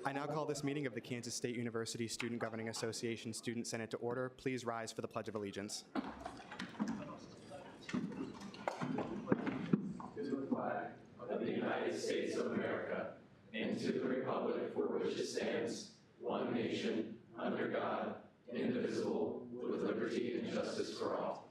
I now call this meeting of the Kansas State University Student Governing Association Student Senate to order. Please rise for the Pledge of Allegiance. To the flag of the United States of America and to the republic for which it stands, one nation, under God, indivisible, with liberty and justice for all.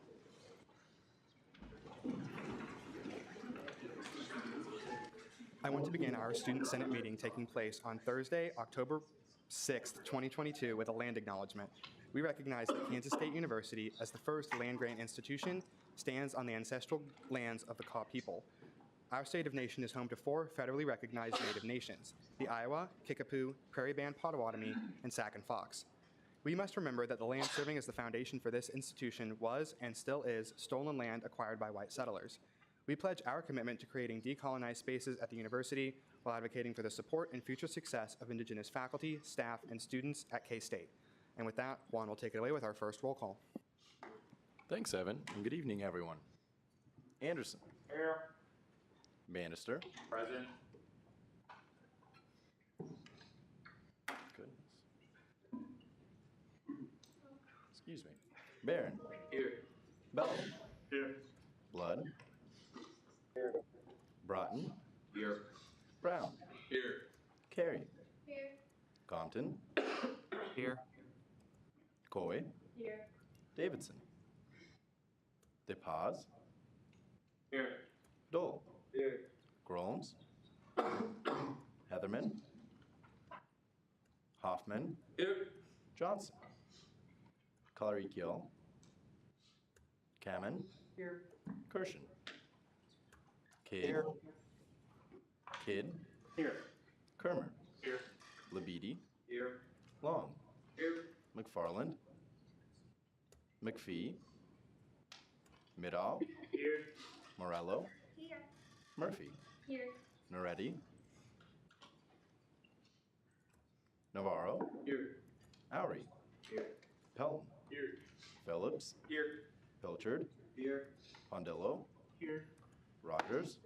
I want to begin our Student Senate meeting taking place on Thursday, October 6th, 2022 with a land acknowledgement. We recognize that Kansas State University, as the first land-grant institution, stands on the ancestral lands of the Kaw people. Our state of nation is home to 4 federally recognized Native nations: the Iowa, Kickapoo, Prairie Band Potawatomi, and Sac and Fox. We must remember that the land serving as the foundation for this institution was, and still is, stolen land acquired by white settlers. We pledge our commitment to creating decolonized spaces at the university while advocating for the support and future success of Indigenous faculty, staff, and students at K-State. And with that, Juan will take it away with our first roll call. Thanks, Evan, and good evening, everyone. Anderson. Here. Bannister. Present. Goodness. Excuse me. Barron. Here. Bell. Here. Blood. Here. Broughton. Here. Brown. Here. Carey. Here. Compton. Here. Coy. Here. Davidson. DePaz. Here. Dole. Here. Groms. Heatherman. Hoffman. Here. Johnson. Colorikiel. Kamen. Here. Kirshen. Kidd. Here. Kidd. Here. Kermer. Here. Labidi. Here. Long. Here. McFarland. McPhee. Middahl. Here. Morello. Here. Murphy. Here. Noretti. Navarro. Here. Oury. Here. Pelton. Here. Phillips. Here. Pilchard. Here. Pondillo. Here. Rogers.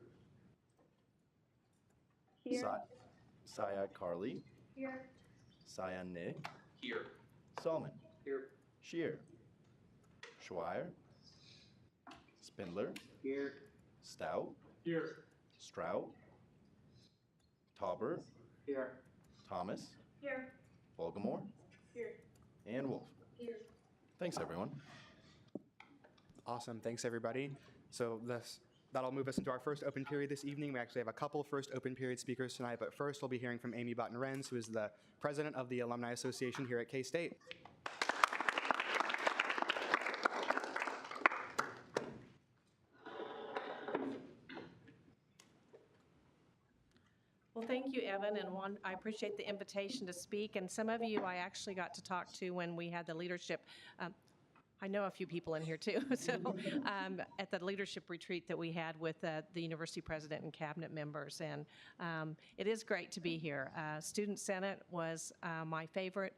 Here. Syed Carly. Here. Cyan Nick. Here. Solomon. Here. Shear. Schweier. Spindler. Here. Stout. Here. Strout. Tauber. Here. Thomas. Here. Volgamore. Here. And Wolf. Here. Thanks, everyone. Awesome. Thanks, everybody. So that'll move us into our first open period this evening. We actually have a couple first open period speakers tonight, but first we'll be hearing from Amy Button-Renz, who is the president of the Alumni Association here at K-State. Well, thank you, Evan, and Juan, I appreciate the invitation to speak, and some of you I actually got to talk to when we had the leadership. I know a few people in here too. So at the leadership retreat that we had with the university president and cabinet members, and it is great to be here. Student Senate was my favorite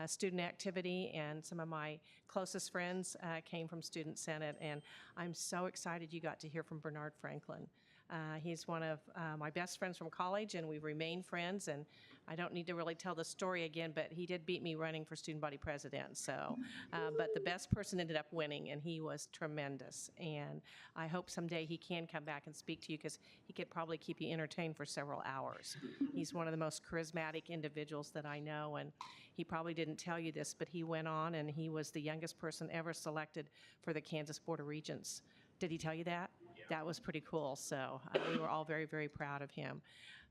student activity, and some of my closest friends came from Student Senate, and I'm so excited you got to hear from Bernard Franklin. He's one of my best friends from college, and we've remained friends, and I don't need to really tell the story again, but he did beat me running for student body president. So, but the best person ended up winning, and he was tremendous. And I hope someday he can come back and speak to you, because he could probably keep you entertained for several hours. He's one of the most charismatic individuals that I know, and he probably didn't tell you this, but he went on and he was the youngest person ever selected for the Kansas Board of Regents. Did he tell you that? That was pretty cool. So we were all very, very proud of him.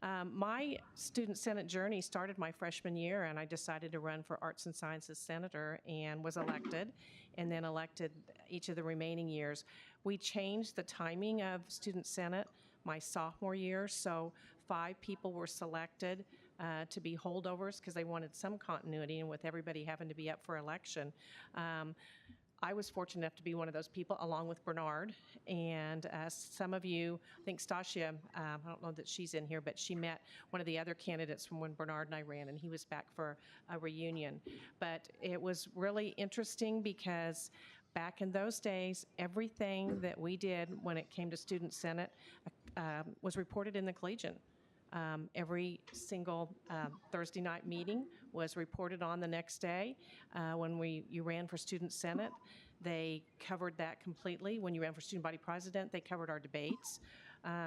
My Student Senate journey started my freshman year, and I decided to run for Arts and Sciences Senator and was elected, and then elected each of the remaining years. We changed the timing of Student Senate my sophomore year, so 5 people were selected to be holdovers because they wanted some continuity, and with everybody having to be up for election. I was fortunate enough to be one of those people, along with Bernard. And some of you, I think Stasia, I don't know that she's in here, but she met one of the other candidates from when Bernard and I ran, and he was back for a reunion. But it was really interesting because back in those days, everything that we did when it came to Student Senate was reported in the Collegian. Every single Thursday night meeting was reported on the next day. When you ran for Student Senate, they covered that completely. When you ran for Student Body President, they covered our debates.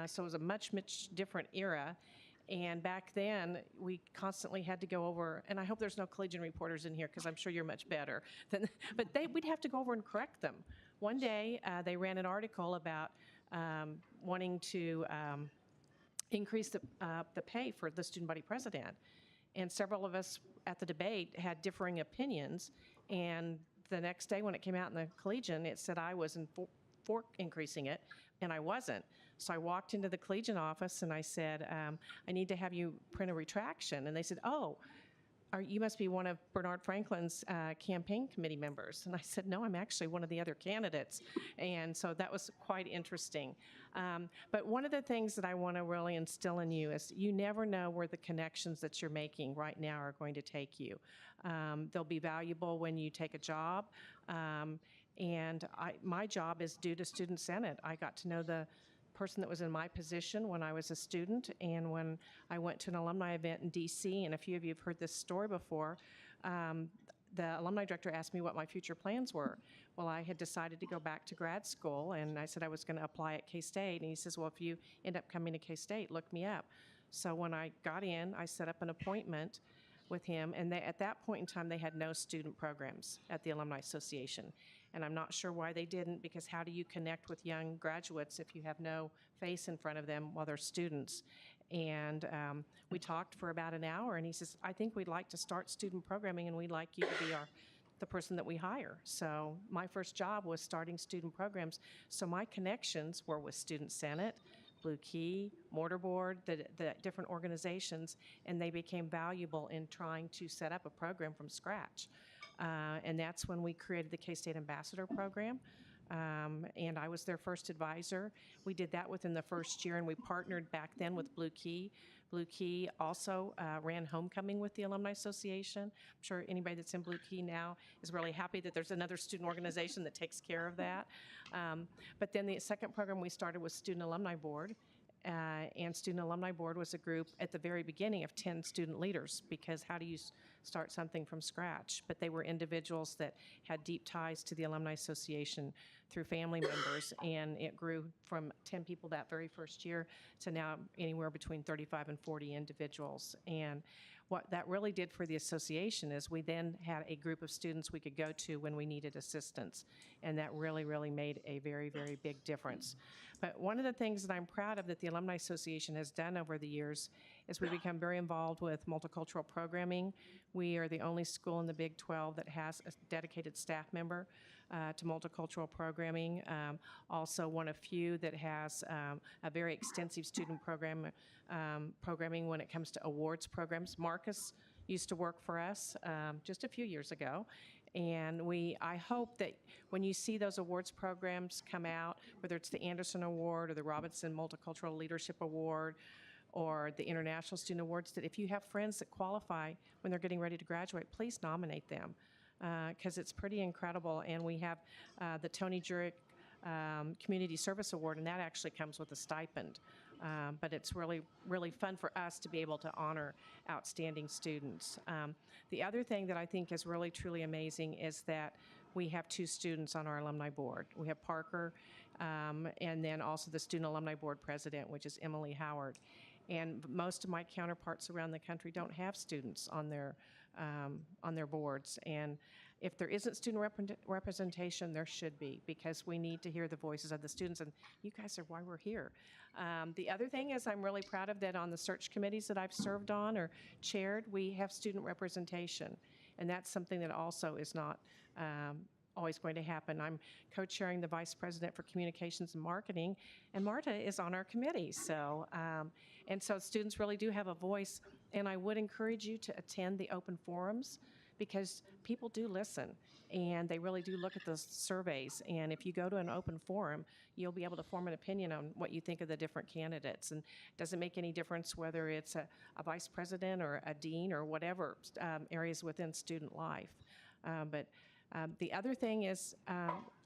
So it was a much, much different era. And back then, we constantly had to go over, and I hope there's no Collegian reporters in here because I'm sure you're much better. But we'd have to go over and correct them. One day, they ran an article about wanting to increase the pay for the student body president. And several of us at the debate had differing opinions. And the next day when it came out in the Collegian, it said I was for increasing it, and I wasn't. So I walked into the Collegian office and I said, I need to have you print a retraction. And they said, oh, you must be one of Bernard Franklin's campaign committee members. And I said, no, I'm actually one of the other candidates. And so that was quite interesting. But one of the things that I want to really instill in you is you never know where the connections that you're making right now are going to take you. They'll be valuable when you take a job. And my job is due to Student Senate. I got to know the person that was in my position when I was a student, and when I went to an alumni event in DC, and a few of you have heard this story before, the alumni director asked me what my future plans were. Well, I had decided to go back to grad school, and I said I was going to apply at K-State, and he says, well, if you end up coming to K-State, look me up. So when I got in, I set up an appointment with him, and at that point in time, they had no student programs at the Alumni Association. And I'm not sure why they didn't, because how do you connect with young graduates if you have no face in front of them while they're students? And we talked for about an hour, and he says, I think we'd like to start student programming, and we'd like you to be the person that we hire. So my first job was starting student programs. So my connections were with Student Senate, Blue Key, Mortarboard, the different organizations, and they became valuable in trying to set up a program from scratch. And that's when we created the K-State Ambassador Program. And I was their first advisor. We did that within the first year, and we partnered back then with Blue Key. Blue Key also ran homecoming with the Alumni Association. I'm sure anybody that's in Blue Key now is really happy that there's another student organization that takes care of that. But then the second program we started was Student Alumni Board. And Student Alumni Board was a group at the very beginning of 10 student leaders, because how do you start something from scratch? But they were individuals that had deep ties to the Alumni Association through family members, and it grew from 10 people that very first year to now anywhere between 35 and 40 individuals. And what that really did for the association is we then had a group of students we could go to when we needed assistance, and that really, really made a very, very big difference. But one of the things that I'm proud of that the Alumni Association has done over the years is we've become very involved with multicultural programming. We are the only school in the Big 12 that has a dedicated staff member to multicultural programming. Also one of few that has a very extensive student programming when it comes to awards programs. Marcus used to work for us just a few years ago, And I hope that when you see those awards programs come out, whether it's the Anderson Award or the Robinson Multicultural Leadership Award or the International Student Awards, that if you have friends that qualify when they're getting ready to graduate, please nominate them, because it's pretty incredible. And we have the Tony Jurick Community Service Award, and that actually comes with a stipend. But it's really, really fun for us to be able to honor outstanding students. The other thing that I think is really, truly amazing is that we have 2 students on our alumni board. We have Parker, and then also the Student Alumni Board President, which is Emily Howard. And most of my counterparts around the country don't have students on their boards. And if there isn't student representation, there should be, because we need to hear the voices of the students, and you guys are why we're here. The other thing is I'm really proud of that on the search committees that I've served on or chaired, we have student representation, and that's something that also is not always going to happen. I'm co-chairing the Vice President for Communications and Marketing, and Marta is on our committee. So, and so students really do have a voice, and I would encourage you to attend the open forums, because people do listen, and they really do look at the surveys. And if you go to an open forum, you'll be able to form an opinion on what you think of the different candidates. And it doesn't make any difference whether it's a vice president or a dean or whatever areas within student life. But the other thing is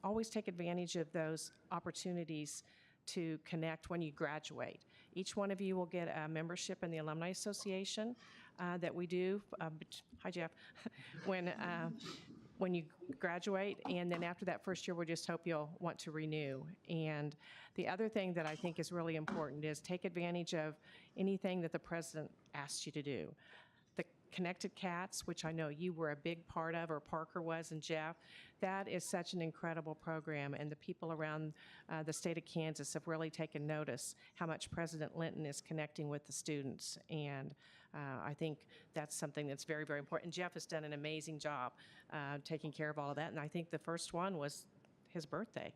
always take advantage of those opportunities to connect when you graduate. Each one of you will get a membership in the Alumni Association that we do. Hi, Jeff. When you graduate, and then after that first year, we just hope you'll want to renew. And the other thing that I think is really important is take advantage of anything that the president asks you to do. The Connected Cats, which I know you were a big part of, or Parker was, and Jeff, that is such an incredible program, and the people around the state of Kansas have really taken notice how much President Linton is connecting with the students, and I think that's something that's very, very important. And Jeff has done an amazing job taking care of all of that, and I think the first one was his birthday.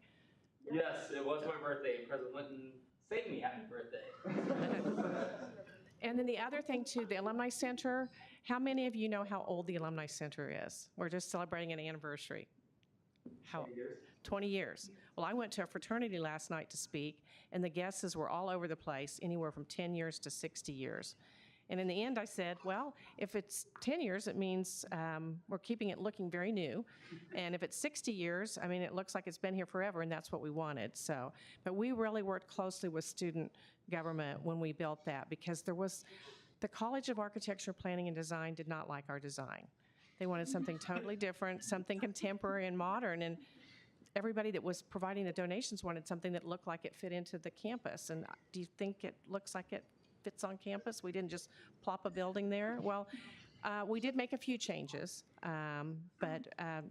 Yes, it was my birthday. President Linton sang me happy birthday. And then the other thing too, the Alumni Center, how many of you know how old the Alumni Center is? We're just celebrating an anniversary. How? 20 years. 20 years. Well, I went to a fraternity last night to speak, and the guesses were all over the place, anywhere from 10 years to 60 years. And in the end, I said, well, if it's 10 years, it means we're keeping it looking very new. And if it's 60 years, I mean, it looks like it's been here forever, and that's what we wanted. So, but we really worked closely with student government when we built that, because the College of Architecture, Planning, and Design did not like our design. They wanted something totally different, something contemporary and modern, and everybody that was providing the donations wanted something that looked like it fit into the campus. And do you think it looks like it fits on campus? We didn't just plop a building there. Well, we did make a few changes, but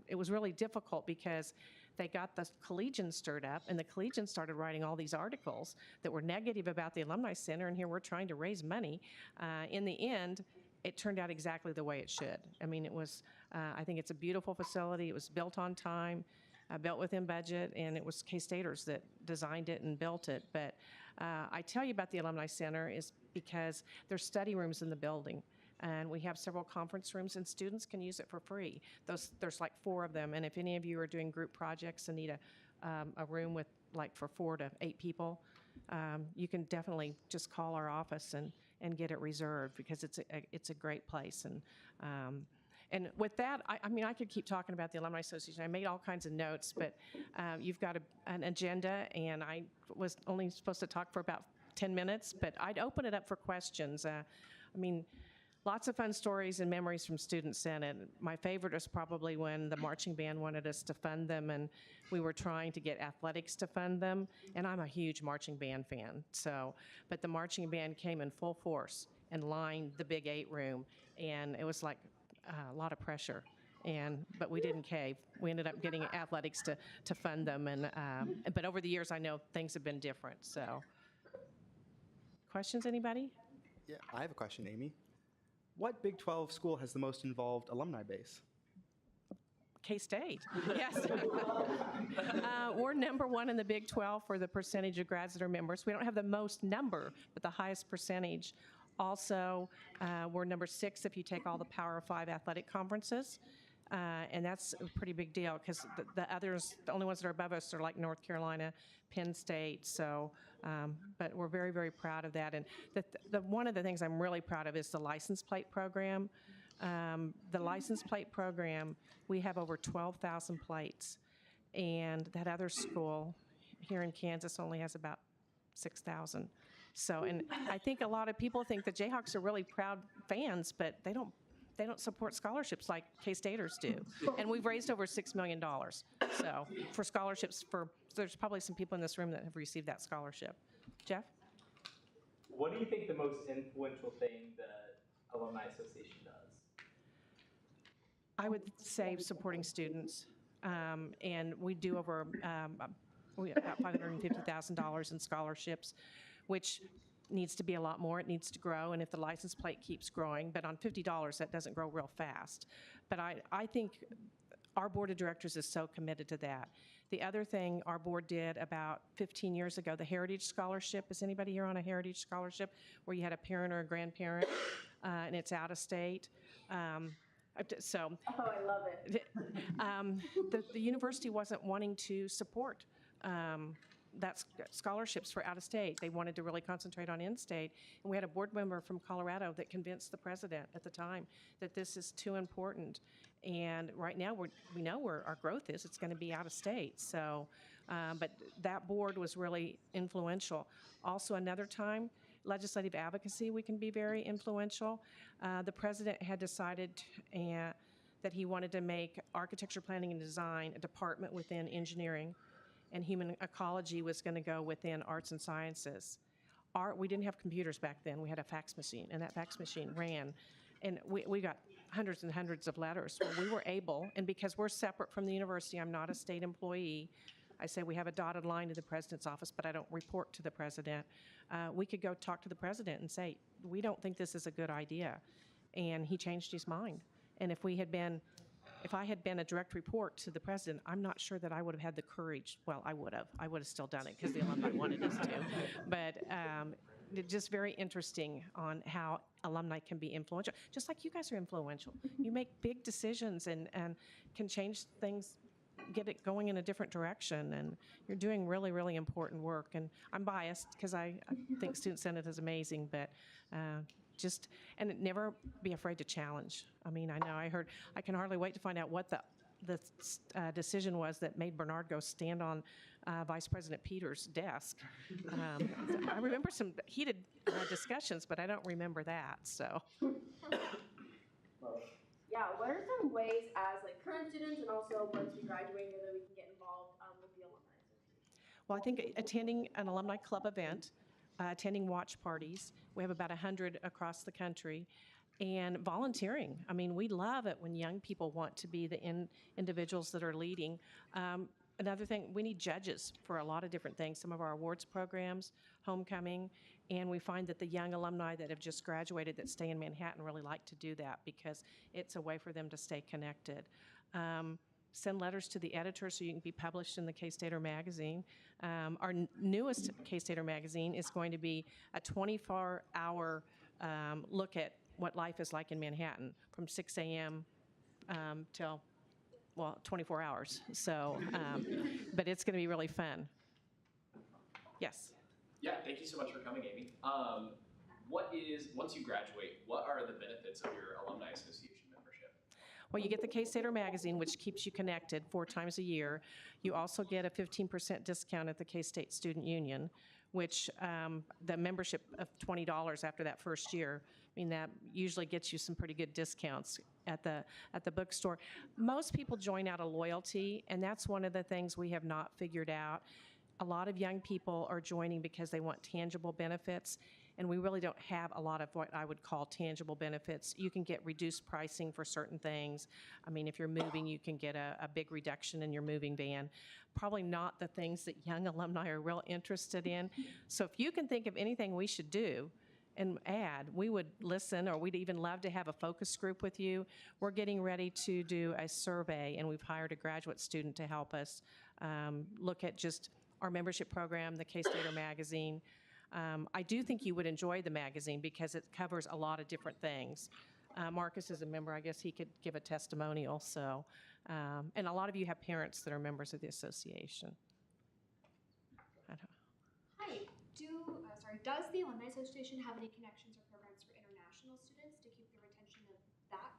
it was really difficult because they got the collegians stirred up, and the collegians started writing all these articles that were negative about the Alumni Center, and here we're trying to raise money. In the end, it turned out exactly the way it should. I mean, it was, I think it's a beautiful facility. It was built on time, built within budget, and it was K-Staters that designed it and built it. But I tell you about the Alumni Center is because there's study rooms in the building, and we have several conference rooms, and students can use it for free. There's like 4 of them, and if any of you are doing group projects and need a room with like for 4 to 8 people, you can definitely just call our office and get it reserved, because it's a great place. And with that, I mean, I could keep talking about the Alumni Association. I made all kinds of notes, but you've got an agenda, and I was only supposed to talk for about 10 minutes, but I'd open it up for questions. I mean, lots of fun stories and memories from Student Senate. My favorite is probably when the marching band wanted us to fund them, and we were trying to get athletics to fund them, and I'm a huge marching band fan. So, but the marching band came in full force and lined the Big 8 room, and it was like a lot of pressure. But we didn't cave. We ended up getting athletics to fund them, but over the years, I know things have been different. So, questions, anybody? Yeah, I have a question, Amy. What Big 12 school has the most involved alumni base? K-State, yes. We're number 1 in the Big 12 for the percentage of grads that are members. We don't have the most number, but the highest percentage. Also, we're number 6 if you take all the Power 5 athletic conferences. And that's a pretty big deal because the others, the only ones that are above us are like North Carolina, Penn State. So, but we're very, very proud of that. And one of the things I'm really proud of is the license plate program. The license plate program, we have over 12,000 plates. And that other school here in Kansas only has about 6,000. So, and I think a lot of people think the Jayhawks are really proud fans, but they don't support scholarships like K-Staters do. And we've raised over $6 million. So for scholarships there's probably some people in this room that have received that scholarship. Jeff? What do you think the most influential thing the Alumni Association does? I would say supporting students. And we do over about $550,000 in scholarships, which needs to be a lot more. It needs to grow, and if the license plate keeps growing, but on $50, that doesn't grow real fast. But I think our board of directors is so committed to that. The other thing our board did about 15 years ago, the Heritage Scholarship. Is anybody here on a Heritage Scholarship where you had a parent or a grandparent, and it's out of state? So, oh, I love it. The university wasn't wanting to support that scholarships for out of state. They wanted to really concentrate on in-state. And we had a board member from Colorado that convinced the president at the time that this is too important. And right now we know where our growth is. It's going to be out of state. So, but that board was really influential. Also, another time, legislative advocacy, we can be very influential. The president had decided that he wanted to make architecture, planning, and design a department within engineering, and human ecology was going to go within arts and sciences. We didn't have computers back then. We had a fax machine, and that fax machine ran. And we got hundreds and hundreds of letters. Well, we were able, and because we're separate from the university, I'm not a state employee, I say we have a dotted line to the president's office, but I don't report to the president. We could go talk to the president and say, we don't think this is a good idea. And he changed his mind. And if I had been a direct report to the president, I'm not sure that I would have had the courage. Well, I would have still done it because the alumni wanted us to. But just very interesting on how alumni can be influential, just like you guys are influential. You make big decisions and can change things, get it going in a different direction, and you're doing really, really important work. And I'm biased because I think Student Senate is amazing, but and never be afraid to challenge. I mean, I know I can hardly wait to find out what the decision was that made Bernard go stand on Vice President Peters' desk. I remember some heated discussions, but I don't remember that, so. Yeah, what are some ways as like current students and also once we graduate that we can get involved with the Alumni Association? Well, I think attending an alumni club event, attending watch parties, we have about 100 across the country, and volunteering. I mean, we love it when young people want to be the individuals that are leading. Another thing, we need judges for a lot of different things, some of our awards programs, homecoming, and we find that the young alumni that have just graduated that stay in Manhattan really like to do that because it's a way for them to stay connected. Send letters to the editor so you can be published in the K-Stater magazine. Our newest K-Stater magazine is going to be a 24-hour look at what life is like in Manhattan from 6 a.m. till 24 hours. So, but it's going to be really fun. Yes. Yeah, thank you so much for coming, Amy. Once you graduate, what are the benefits of your Alumni Association membership? Well, you get the K-Stater magazine, which keeps you connected 4 times a year. You also get a 15% discount at the K-State Student Union, which the membership of $20 after that first year, I mean, that usually gets you some pretty good discounts at the bookstore. Most people join out of loyalty, and that's one of the things we have not figured out. A lot of young people are joining because they want tangible benefits, and we really don't have a lot of what I would call tangible benefits. You can get reduced pricing for certain things. I mean, if you're moving, you can get a big reduction in your moving van. Probably not the things that young alumni are real interested in. So if you can think of anything we should do and add, we would listen, or we'd even love to have a focus group with you. We're getting ready to do a survey, and we've hired a graduate student to help us look at just our membership program, the K-Stater magazine. I do think you would enjoy the magazine because it covers a lot of different things. Marcus is a member. I guess he could give a testimonial. So, and a lot of you have parents that are members of the association. Hi. Does the Alumni Association have any connections or programs for international students to keep the retention of that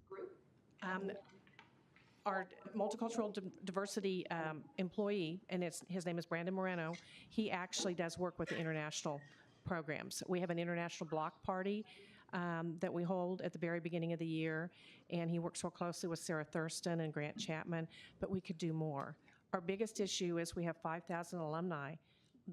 group? Our multicultural diversity employee, and his name is Brandon Moreno, he actually does work with the international programs. We have an international block party that we hold at the very beginning of the year, and he works so closely with Sarah Thurston and Grant Chapman, but we could do more. Our biggest issue is we have 5,000 alumni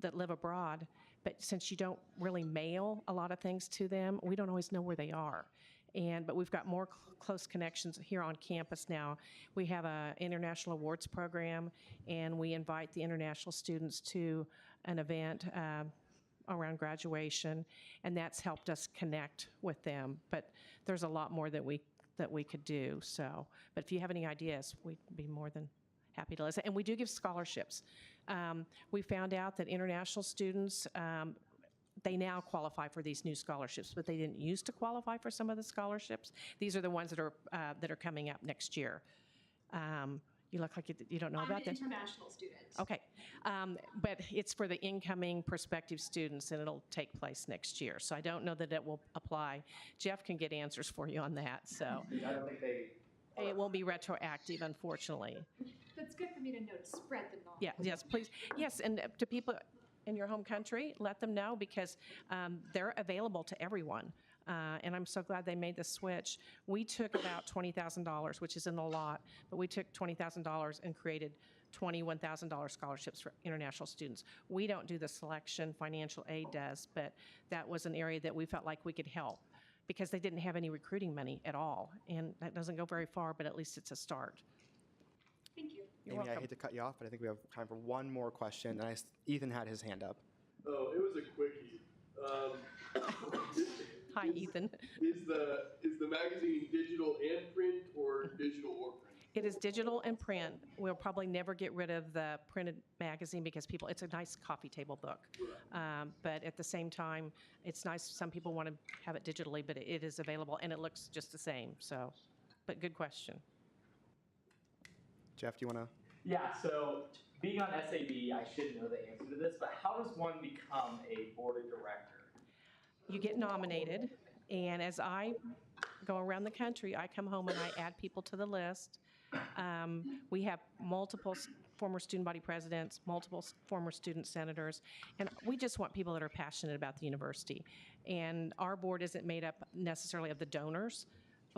that live abroad, but since you don't really mail a lot of things to them, we don't always know where they are. But we've got more close connections here on campus now. We have an international awards program, and we invite the international students to an event around graduation, and that's helped us connect with them. But there's a lot more that we could do. So, but if you have any ideas, we'd be more than happy to listen. And we do give scholarships. We found out that international students, they now qualify for these new scholarships, but they didn't used to qualify for some of the scholarships. These are the ones that are coming up next year. You look like you don't know about this. International students. Okay, but it's for the incoming prospective students, and it'll take place next year. So I don't know that it will apply. Jeff can get answers for you on that. So I don't think it won't be retroactive, unfortunately. That's good for me to know to spread the knowledge. Yeah, yes, please. Yes, and to people in your home country, let them know because they're available to everyone. And I'm so glad they made the switch. We took about $20,000, which isn't a lot, but we took $20,000 and created $21,000 scholarships for international students. We don't do the selection, financial aid does, but that was an area that we felt like we could help because they didn't have any recruiting money at all. And that doesn't go very far, but at least it's a start. Thank you. You're Amy, I welcome. hate to cut you off, but I think we have time for one more question. And Ethan had his hand up. Oh, it was a quickie. Hi, Ethan. Is the magazine digital and print or digital or print? It is digital and print. We'll probably never get rid of the printed magazine because it's a nice coffee table book. But at the same time, it's nice. Some people want to have it digitally, but it is available and it looks just the same. So, but good question. Jeff, do you want to? Yeah, so being on SAB, I should know the answer to this, but how does one become a board of director? You get nominated, and as I go around the country, I come home and I add people to the list. We have multiple former student body presidents, multiple former student senators, and we just want people that are passionate about the university. And our board isn't made up necessarily of the donors.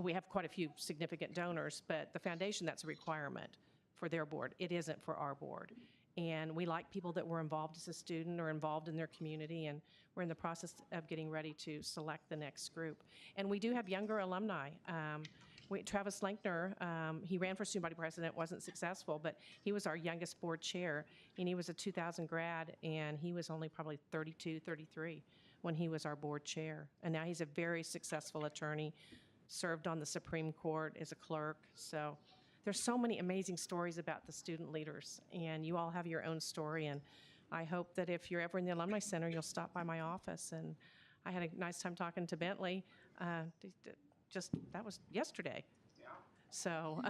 We have quite a few significant donors, but the foundation, that's a requirement for their board. It isn't for our board. And we like people that were involved as a student or involved in their community, and we're in the process of getting ready to select the next group. And we do have younger alumni. Travis Lenkner, he ran for student body president, wasn't successful, but he was our youngest board chair, and he was a 2000 grad, and he was only probably 32, 33 when he was our board chair. And now he's a very successful attorney, served on the Supreme Court as a clerk. So there's so many amazing stories about the student leaders, and you all have your own story. And I hope that if you're ever in the Alumni Center, you'll stop by my office. And I had a nice time talking to Bentley. That was yesterday. So,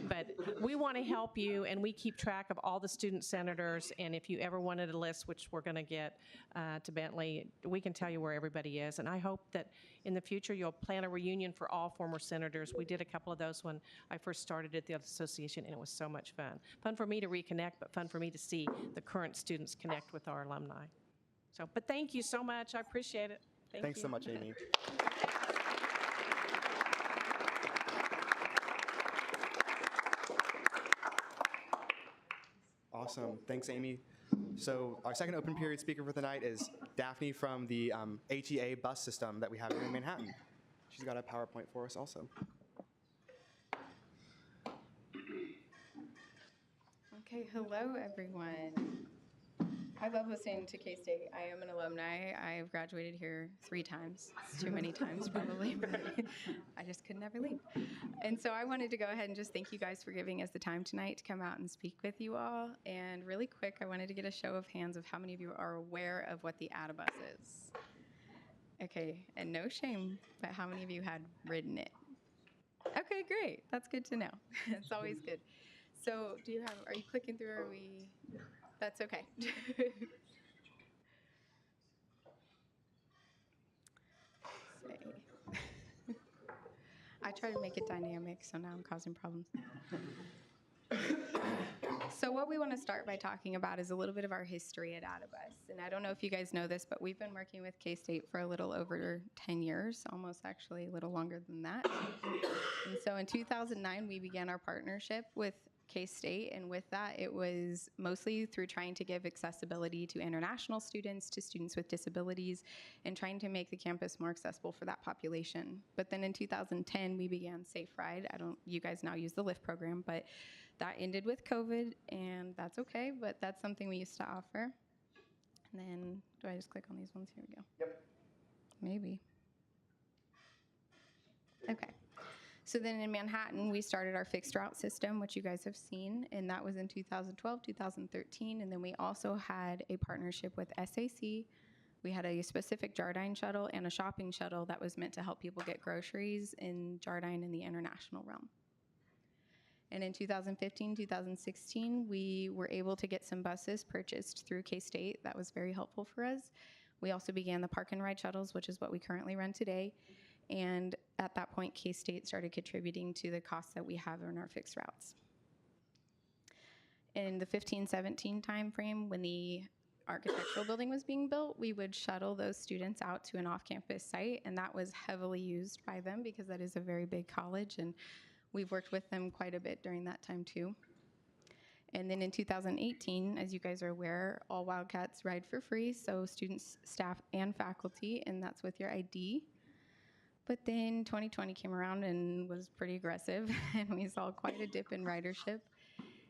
but we want to help you, and we keep track of all the student senators. And if you ever wanted a list, which we're going to get to Bentley, we can tell you where everybody is. And I hope that in the future you'll plan a reunion for all former senators. We did a couple of those when I first started at the association, and it was so much fun. Fun for me to reconnect, but fun for me to see the current students connect with our alumni. So, but thank you so much. I appreciate it. Thanks so much, Amy. Awesome. Thanks, Amy. So our second open period speaker for the night is Daphne from the HEA bus system that we have here in Manhattan. She's got a PowerPoint for us also. Okay, hello everyone. I love listening to K-State. I am an alumni. I've graduated here 3 times. It's too many times probably, but I just could never leave. And so I wanted to go ahead and just thank you guys for giving us the time tonight to come out and speak with you all. And really quick, I wanted to get a show of hands of how many of you are aware of what the ADABUS is. Okay, and no shame, but how many of you had ridden it? Okay, great. That's good to know. It's always good. So are you clicking through or are we? That's okay. Say. I try to make it dynamic, so now I'm causing problems. So what we want to start by talking about is a little bit of our history at Adibus. And I don't know if you guys know this, but we've been working with K-State for a little over 10 years, almost actually a little longer than that. And so in 2009, we began our partnership with K-State, and with that, it was mostly through trying to give accessibility to international students, to students with disabilities, and trying to make the campus more accessible for that population. But then in 2010, we began Safe Ride. You guys now use the LIFT program, but that ended with COVID, and that's okay, but that's something we used to offer. And then, do I just click on these ones? Here we go. Yep. Maybe. Okay. So then in Manhattan, we started our fixed route system, which you guys have seen, and that was in 2012, 2013. And then we also had a partnership with SAC. We had a specific Jardine shuttle and a shopping shuttle that was meant to help people get groceries in Jardine in the international realm. And in 2015, 2016, we were able to get some buses purchased through K-State. That was very helpful for us. We also began the park and ride shuttles, which is what we currently run today. And at that point, K-State started contributing to the costs that we have in our fixed routes. In the 15-17 timeframe, when the architectural building was being built, we would shuttle those students out to an off-campus site, and that was heavily used by them because that is a very big college, and we've worked with them quite a bit during that time too. And then in 2018, as you guys are aware, all Wildcats ride for free, so students, staff, and faculty, and that's with your ID. But then 2020 came around and was pretty aggressive, and we saw quite a dip in ridership.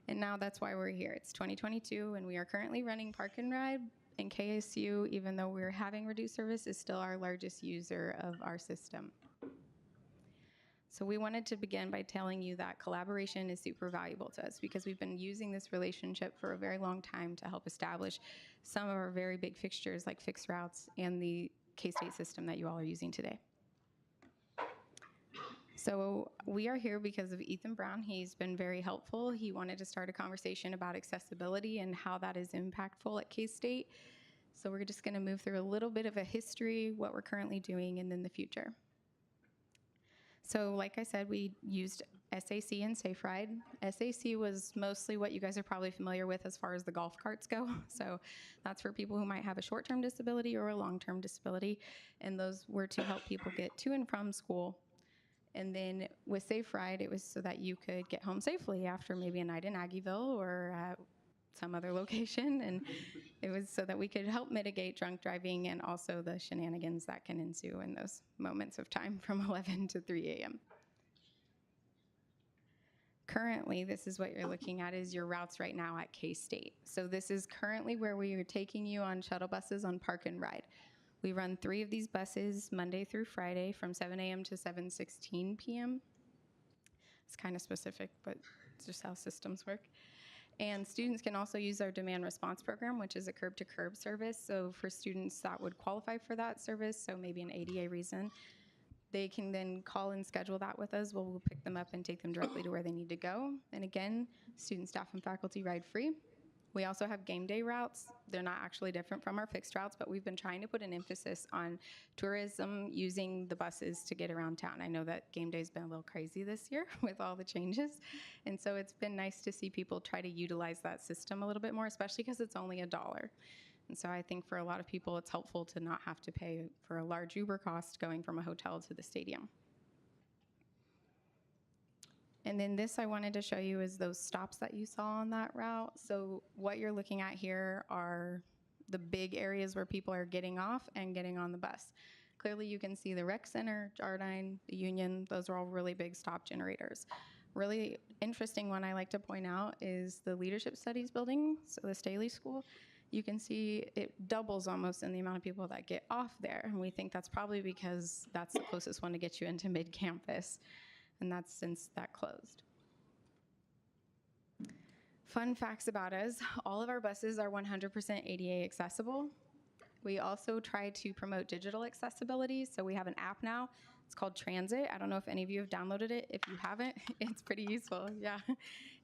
And now that's why we're here. It's 2022, and we are currently running Park and Ride, and KSU, even though we're having reduced service, is still our largest user of our system. So we wanted to begin by telling you that collaboration is super valuable to us because we've been using this relationship for a very long time to help establish some of our very big fixtures like fixed routes and the K-State system that you all are using today. So we are here because of Ethan Brown. He's been very helpful. He wanted to start a conversation about accessibility and how that is impactful at K-State. So we're just going to move through a little bit of a history, what we're currently doing, and then the future. So like I said, we used SAC and Safe Ride. SAC was mostly what you guys are probably familiar with as far as the golf carts go. So that's for people who might have a short-term disability or a long-term disability. And those were to help people get to and from school. And then with Safe Ride, it was so that you could get home safely after maybe a night in Aggieville or some other location. And it was so that we could help mitigate drunk driving and also the shenanigans that can ensue in those moments of time from 11 to 3 a.m. Currently, this is what you're looking at is your routes right now at K-State. So this is currently where we are taking you on shuttle buses on Park and Ride. We run 3 of these buses Monday through Friday from 7 a.m. to 7:16 p.m. It's kind of specific, but it's just how systems work. And students can also use our demand response program, which is a curb-to-curb service. So for students that would qualify for that service, so maybe an ADA reason, they can then call and schedule that with us. We'll pick them up and take them directly to where they need to go. And again, students, staff, and faculty ride free. We also have game day routes. They're not actually different from our fixed routes, but we've been trying to put an emphasis on tourism using the buses to get around town. I know that game day's been a little crazy this year with all the changes. And so it's been nice to see people try to utilize that system a little bit more, especially because it's only $1. And so I think for a lot of people, it's helpful to not have to pay for a large Uber cost going from a hotel to the stadium. And then this I wanted to show you is those stops that you saw on that route. So what you're looking at here are the big areas where people are getting off and getting on the bus. Clearly you can see the rec center, Jardine, the Union, those are all really big stop generators. Really interesting one I like to point out is the Leadership Studies building, so the Staley School. You can see it doubles almost in the amount of people that get off there. And we think that's probably because that's the closest one to get you into mid-campus. And that's since that closed. Fun facts about us, all of our buses are 100% ADA accessible. We also try to promote digital accessibility. So we have an app now. It's called Transit. I don't know if any of you have downloaded it. If you haven't, it's pretty useful. Yeah.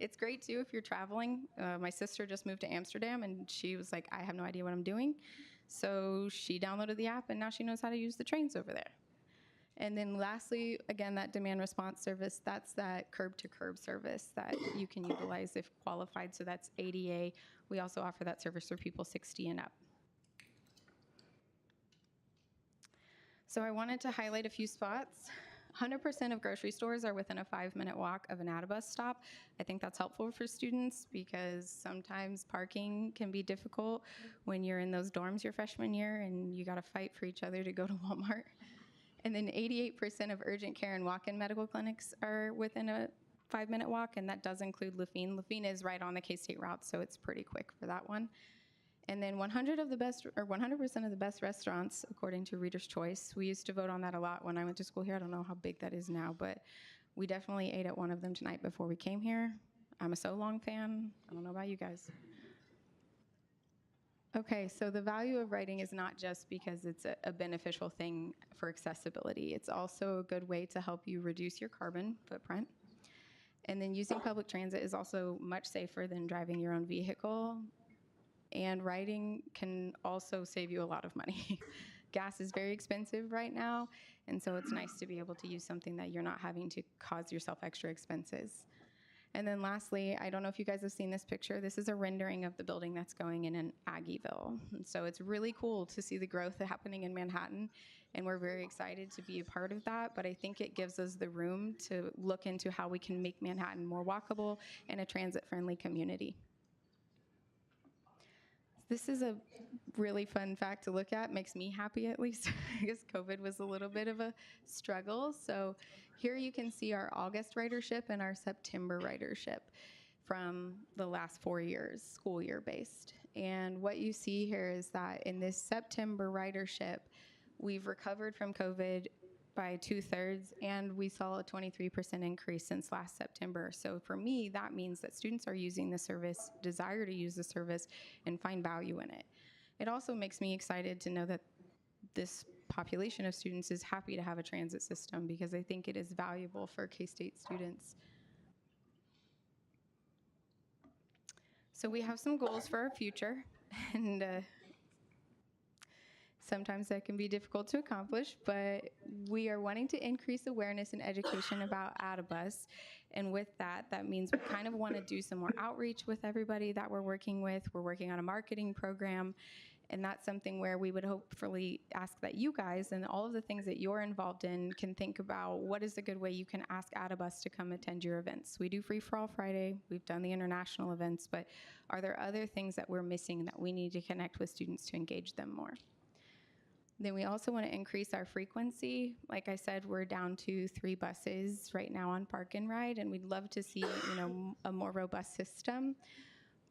It's great too if you're traveling. My sister just moved to Amsterdam and she was like, I have no idea what I'm doing. So she downloaded the app and now she knows how to use the trains over there. And then lastly, again, that demand response service, that's that curb to curb service that you can utilize if qualified. So that's ADA. We also offer that service for people 60 and up. So I wanted to highlight a few spots. 100% of grocery stores are within a 5-minute walk of an ADA stop. I think that's helpful for students because sometimes parking can be difficult when you're in those dorms your freshman year and you got to fight for each other to go to Walmart. And then 88% of urgent care and walk-in medical clinics are within a 5-minute walk, and that does include Lafine. Lafine is right on the K-State route, so it's pretty quick for that one. And then 100% of the best restaurants, according to Reader's Choice. We used to vote on that a lot when I went to school here. I don't know how big that is now, but we definitely ate at one of them tonight before we came here. I'm a So Long fan. I don't know about you guys. Okay, so the value of writing is not just because it's a beneficial thing for accessibility. It's also a good way to help you reduce your carbon footprint. And then using public transit is also much safer than driving your own vehicle. And writing can also save you a lot of money. Gas is very expensive right now, and so it's nice to be able to use something that you're not having to cause yourself extra expenses. And then lastly, I don't know if you guys have seen this picture. This is a rendering of the building that's going in Aggieville. And so it's really cool to see the growth happening in Manhattan, and we're very excited to be a part of that. But I think it gives us the room to look into how we can make Manhattan more walkable and a transit-friendly community. This is a really fun fact to look at, makes me happy at least, because COVID was a little bit of a struggle. So here you can see our August ridership and our September ridership from the last 4 years, school year based. And what you see here is that in this September ridership, we've recovered from COVID by 2/3, and we saw a 23% increase since last September. So for me, that means that students are using the service, desire to use the service, and find value in it. It also makes me excited to know that this population of students is happy to have a transit system because I think it is valuable for K-State students. So we have some goals for our future, and sometimes that can be difficult to accomplish, but we are wanting to increase awareness and education about ADABUS. And with that, that means we kind of want to do some more outreach with everybody that we're working with. We're working on a marketing program, and that's something where we would hopefully ask that you guys and all of the things that you're involved in can think about what is a good way you can ask ADABUS to come attend your events. We do Free for All Friday. We've done the international events, but are there other things that we're missing that we need to connect with students to engage them more? Then we also want to increase our frequency. Like I said, we're down to 3 buses right now on Park and Ride, and we'd love to see, a more robust system.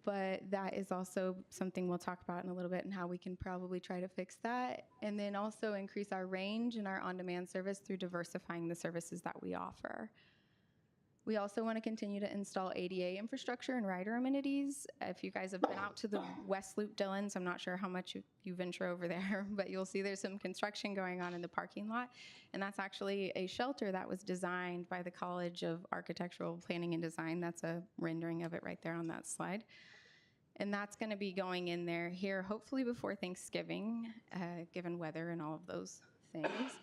But that is also something we'll talk about in a little bit and how we can probably try to fix that. And then also increase our range and our on-demand service through diversifying the services that we offer. We also want to continue to install ADA infrastructure and rider amenities. If you guys have been out to the West Loop Dillons, I'm not sure how much you venture over there, but you'll see there's some construction going on in the parking lot. And that's actually a shelter that was designed by the College of Architectural Planning and Design. That's a rendering of it right there on that slide. And that's going to be going in there here, hopefully before Thanksgiving, given weather and all of those things.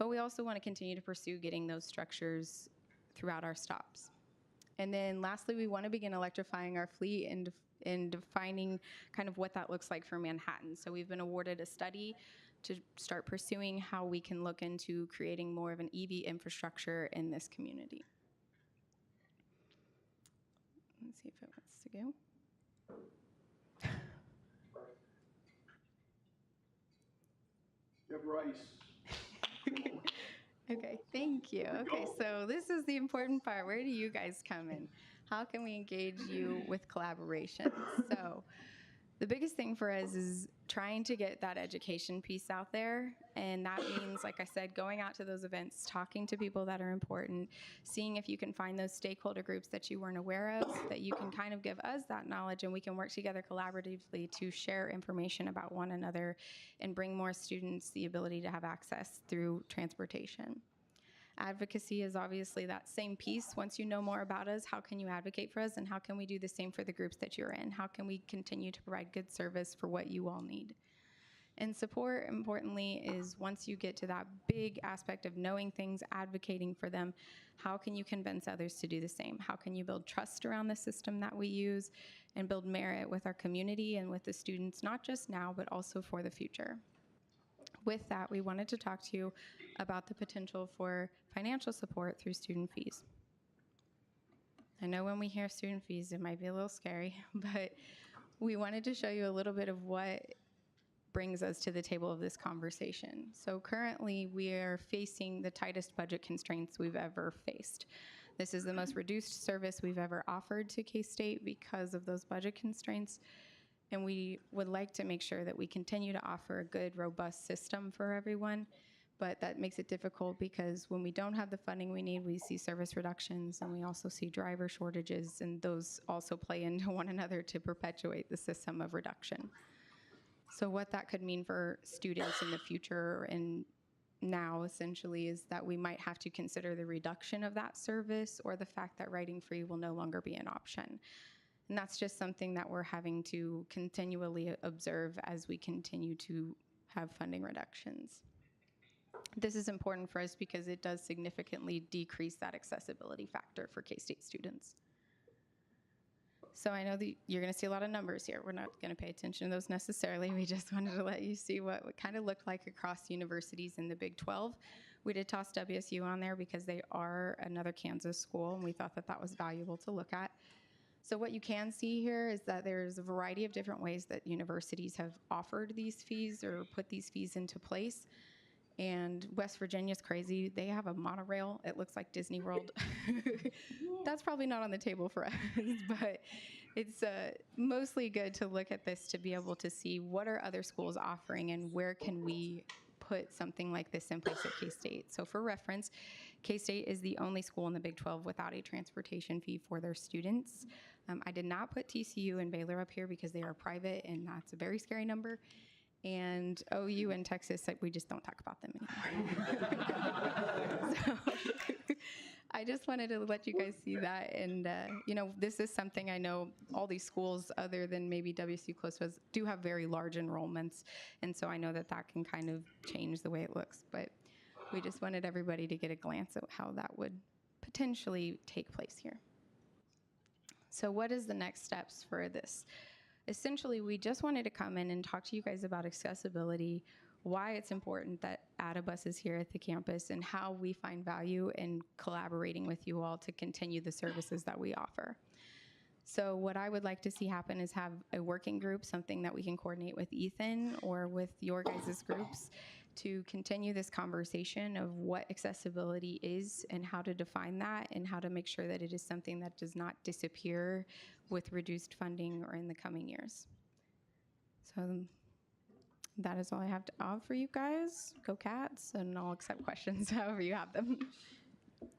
But we also want to continue to pursue getting those structures throughout our stops. And then lastly, we want to begin electrifying our fleet and defining kind of what that looks like for Manhattan. So we've been awarded a study to start pursuing how we can look into creating more of an EV infrastructure in this community. Let's see if it wants to go. Deb Rice. Okay, thank you. Okay, so this is the important part. Where do you guys come in? How can we engage you with collaboration? So The biggest thing for us is trying to get that education piece out there. And that means, like I said, going out to those events, talking to people that are important, seeing if you can find those stakeholder groups that you weren't aware of, that you can kind of give us that knowledge and we can work together collaboratively to share information about one another and bring more students the ability to have access through transportation. Advocacy is obviously that same piece. Once you know more about us, how can you advocate for us, and how can we do the same for the groups that you're in? How can we continue to provide good service for what you all need? And support, importantly, is once you get to that big aspect of knowing things, advocating for them, how can you convince others to do the same? How can you build trust around the system that we use and build merit with our community and with the students, not just now, but also for the future? With that, we wanted to talk to you about the potential for financial support through student fees. I know when we hear student fees, it might be a little scary, but we wanted to show you a little bit of what brings us to the table of this conversation. So currently, we are facing the tightest budget constraints we've ever faced. This is the most reduced service we've ever offered to K-State because of those budget constraints. And we would like to make sure that we continue to offer a good, robust system for everyone. But that makes it difficult because when we don't have the funding we need, we see service reductions and we also see driver shortages, and those also play into one another to perpetuate the system of reduction. So what that could mean for students in the future and now essentially is that we might have to consider the reduction of that service or the fact that riding free will no longer be an option. And that's just something that we're having to continually observe as we continue to have funding reductions. This is important for us because it does significantly decrease that accessibility factor for K-State students. So I know that you're going to see a lot of numbers here. We're not going to pay attention to those necessarily. We just wanted to let you see what it kind of looked like across universities in the Big 12. We did toss WSU on there because they are another Kansas school, and we thought that that was valuable to look at. So what you can see here is that there's a variety of different ways that universities have offered these fees or put these fees into place. And West Virginia's crazy. They have a monorail. It looks like Disney World. That's probably not on the table for us, but it's mostly good to look at this to be able to see what are other schools offering and where can we put something like this in place at K-State. So for reference, K-State is the only school in the Big 12 without a transportation fee for their students. I did not put TCU and Baylor up here because they are private, and that's a very scary number. And OU and Texas, we just don't talk about them anymore. So I just wanted to let you guys see that. And, you know, this is something I know all these schools, other than maybe WSU Close Was, do have very large enrollments. And so I know that that can kind of change the way it looks. But we just wanted everybody to get a glance at how that would potentially take place here. So what is the next steps for this? Essentially, we just wanted to come in and talk to you guys about accessibility, why it's important that Adabus is here at the campus, and how we find value in collaborating with you all to continue the services that we offer. So what I would like to see happen is have a working group, something that we can coordinate with Ethan or with your guys' groups to continue this conversation of what accessibility is and how to define that and how to make sure that it is something that does not disappear with reduced funding or in the coming years. So that is all I have to offer you guys. Go Cats, and I'll accept questions however you have them.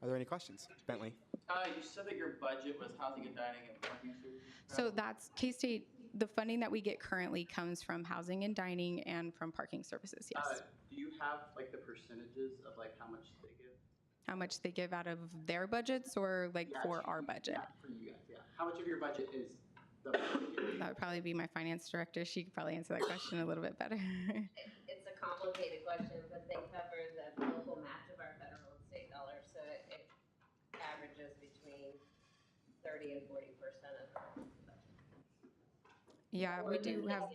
Are there any questions? Bentley? You said that your budget was housing and dining and parking services? So that's K-State, the funding that we get currently comes from housing and dining and from parking services, yes. Do you have like the percentages of like how much they give? How much they give out of their budgets or like for our budget? Yeah, for you guys, yeah. How much of your budget is the budget? That would probably be my finance director. She could probably answer that question a little bit better. It's a complicated question, but they cover the local match of our federal and state dollars, so it averages between 30 and 40% of our budget. Yeah, we do have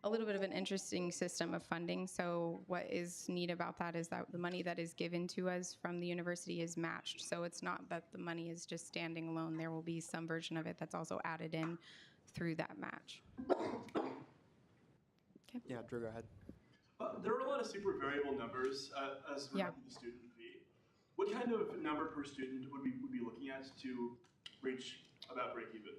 a little bit of an interesting system of funding. So what is neat about that is that the money that is given to us from the university is matched. So it's not that the money is just standing alone. There will be some version of it that's also added in through that match. Okay. Yeah, Drew, go ahead. There are a lot of super variable numbers as regard to the student fee. What kind of number per student would we be looking at to reach about break even?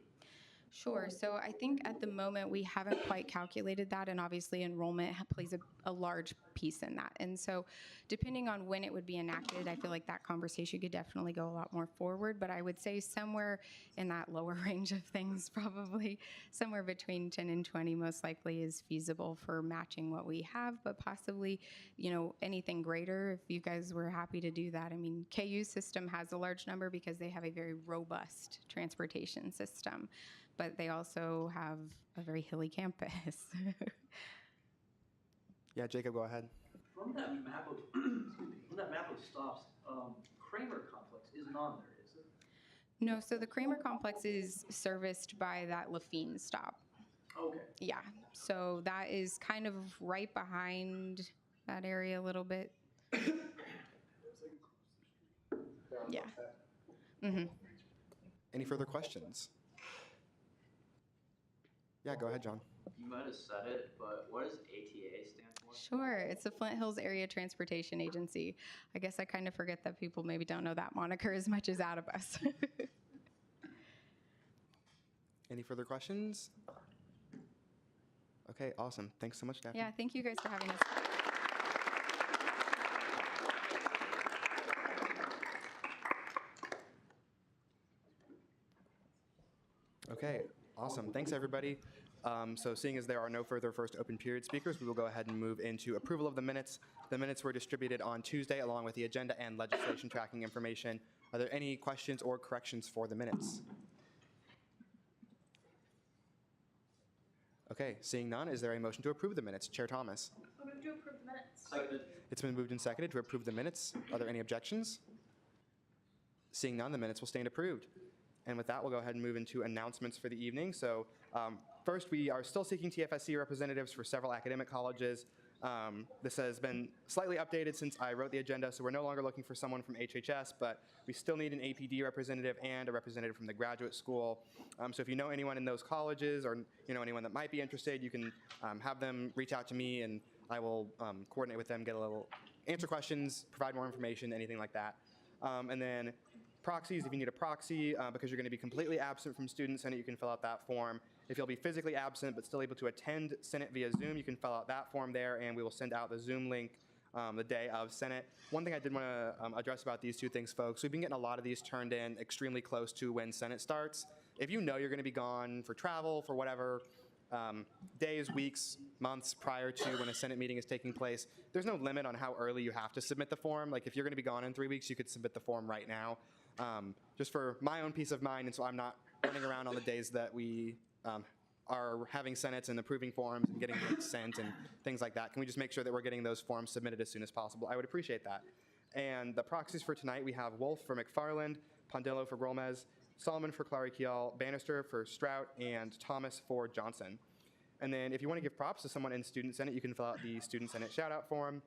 Sure. So I think at the moment we haven't quite calculated that, and obviously enrollment plays a large piece in that. And so depending on when it would be enacted, I feel like that conversation could definitely go a lot more forward. But I would say somewhere in that lower range of things, probably somewhere between 10 and 20 most likely is feasible for matching what we have, but possibly, anything greater if you guys were happy to do that. I mean, KU's system has a large number because they have a very robust transportation system, but they also have a very hilly campus. Yeah, Jacob, go ahead. From that map of, stops, Kramer complex isn't on there, is it? No, so the Kramer complex is serviced by that Lafine stop. Okay. Yeah, so that is kind of right behind that area a little bit. Yeah. Mm-hmm. Any further questions? Yeah, go ahead, John. You might have said it, but what does ATA stand for? Sure, it's the Flint Hills Area Transportation Agency. I guess I kind of forget that people maybe don't know that moniker as much as out of us. Any further questions? Okay, awesome. Thanks so much, Daphne. Yeah, thank you guys for having us. Okay, awesome. Thanks, everybody. So seeing as there are no further first open period speakers, we will go ahead and move into approval of the minutes. The minutes were distributed on Tuesday along with the agenda and legislation tracking information. Are there any questions or corrections for the minutes? Okay, seeing none, is there a motion to approve the minutes? Chair Thomas. I'm going to approve the minutes. Seconded. It's been moved and seconded to approve the minutes. Are there any objections? Seeing none, the minutes will stand approved. And with that, we'll go ahead and move into announcements for the evening. So first, we are still seeking TFSC representatives for several academic colleges. This has been slightly updated since I wrote the agenda, so we're no longer looking for someone from HHS, but we still need an APD representative and a representative from the graduate school. So if you know anyone in those colleges or anyone that might be interested, you can have them reach out to me, and I will coordinate with them, answer questions, provide more information, anything like that. And then proxies, if you need a proxy, because you're going to be completely absent from Student Senate, you can fill out that form. If you'll be physically absent but still able to attend Senate via Zoom, you can fill out that form there, and we will send out the Zoom link the day of Senate. One thing I did want to address about these two things, folks, we've been getting a lot of these turned in extremely close to when Senate starts. If you know you're going to be gone for travel, for whatever, days, weeks, months prior to when a Senate meeting is taking place, there's no limit on how early you have to submit the form. Like if you're going to be gone in 3 weeks, you could submit the form right now. Just for my own peace of mind, and so I'm not running around on the days that we are having senates and approving forms and getting links sent and things like that. Can we just make sure that we're getting those forms submitted as soon as possible? I would appreciate that. And the proxies for tonight, we have Wolf for McFarland, Pondillo for Gromez, Solomon for Clary-Kiel, Bannister for Strout, and Thomas for Johnson. And then if you want to give props to someone in Student Senate, you can fill out the Student Senate shout-out form.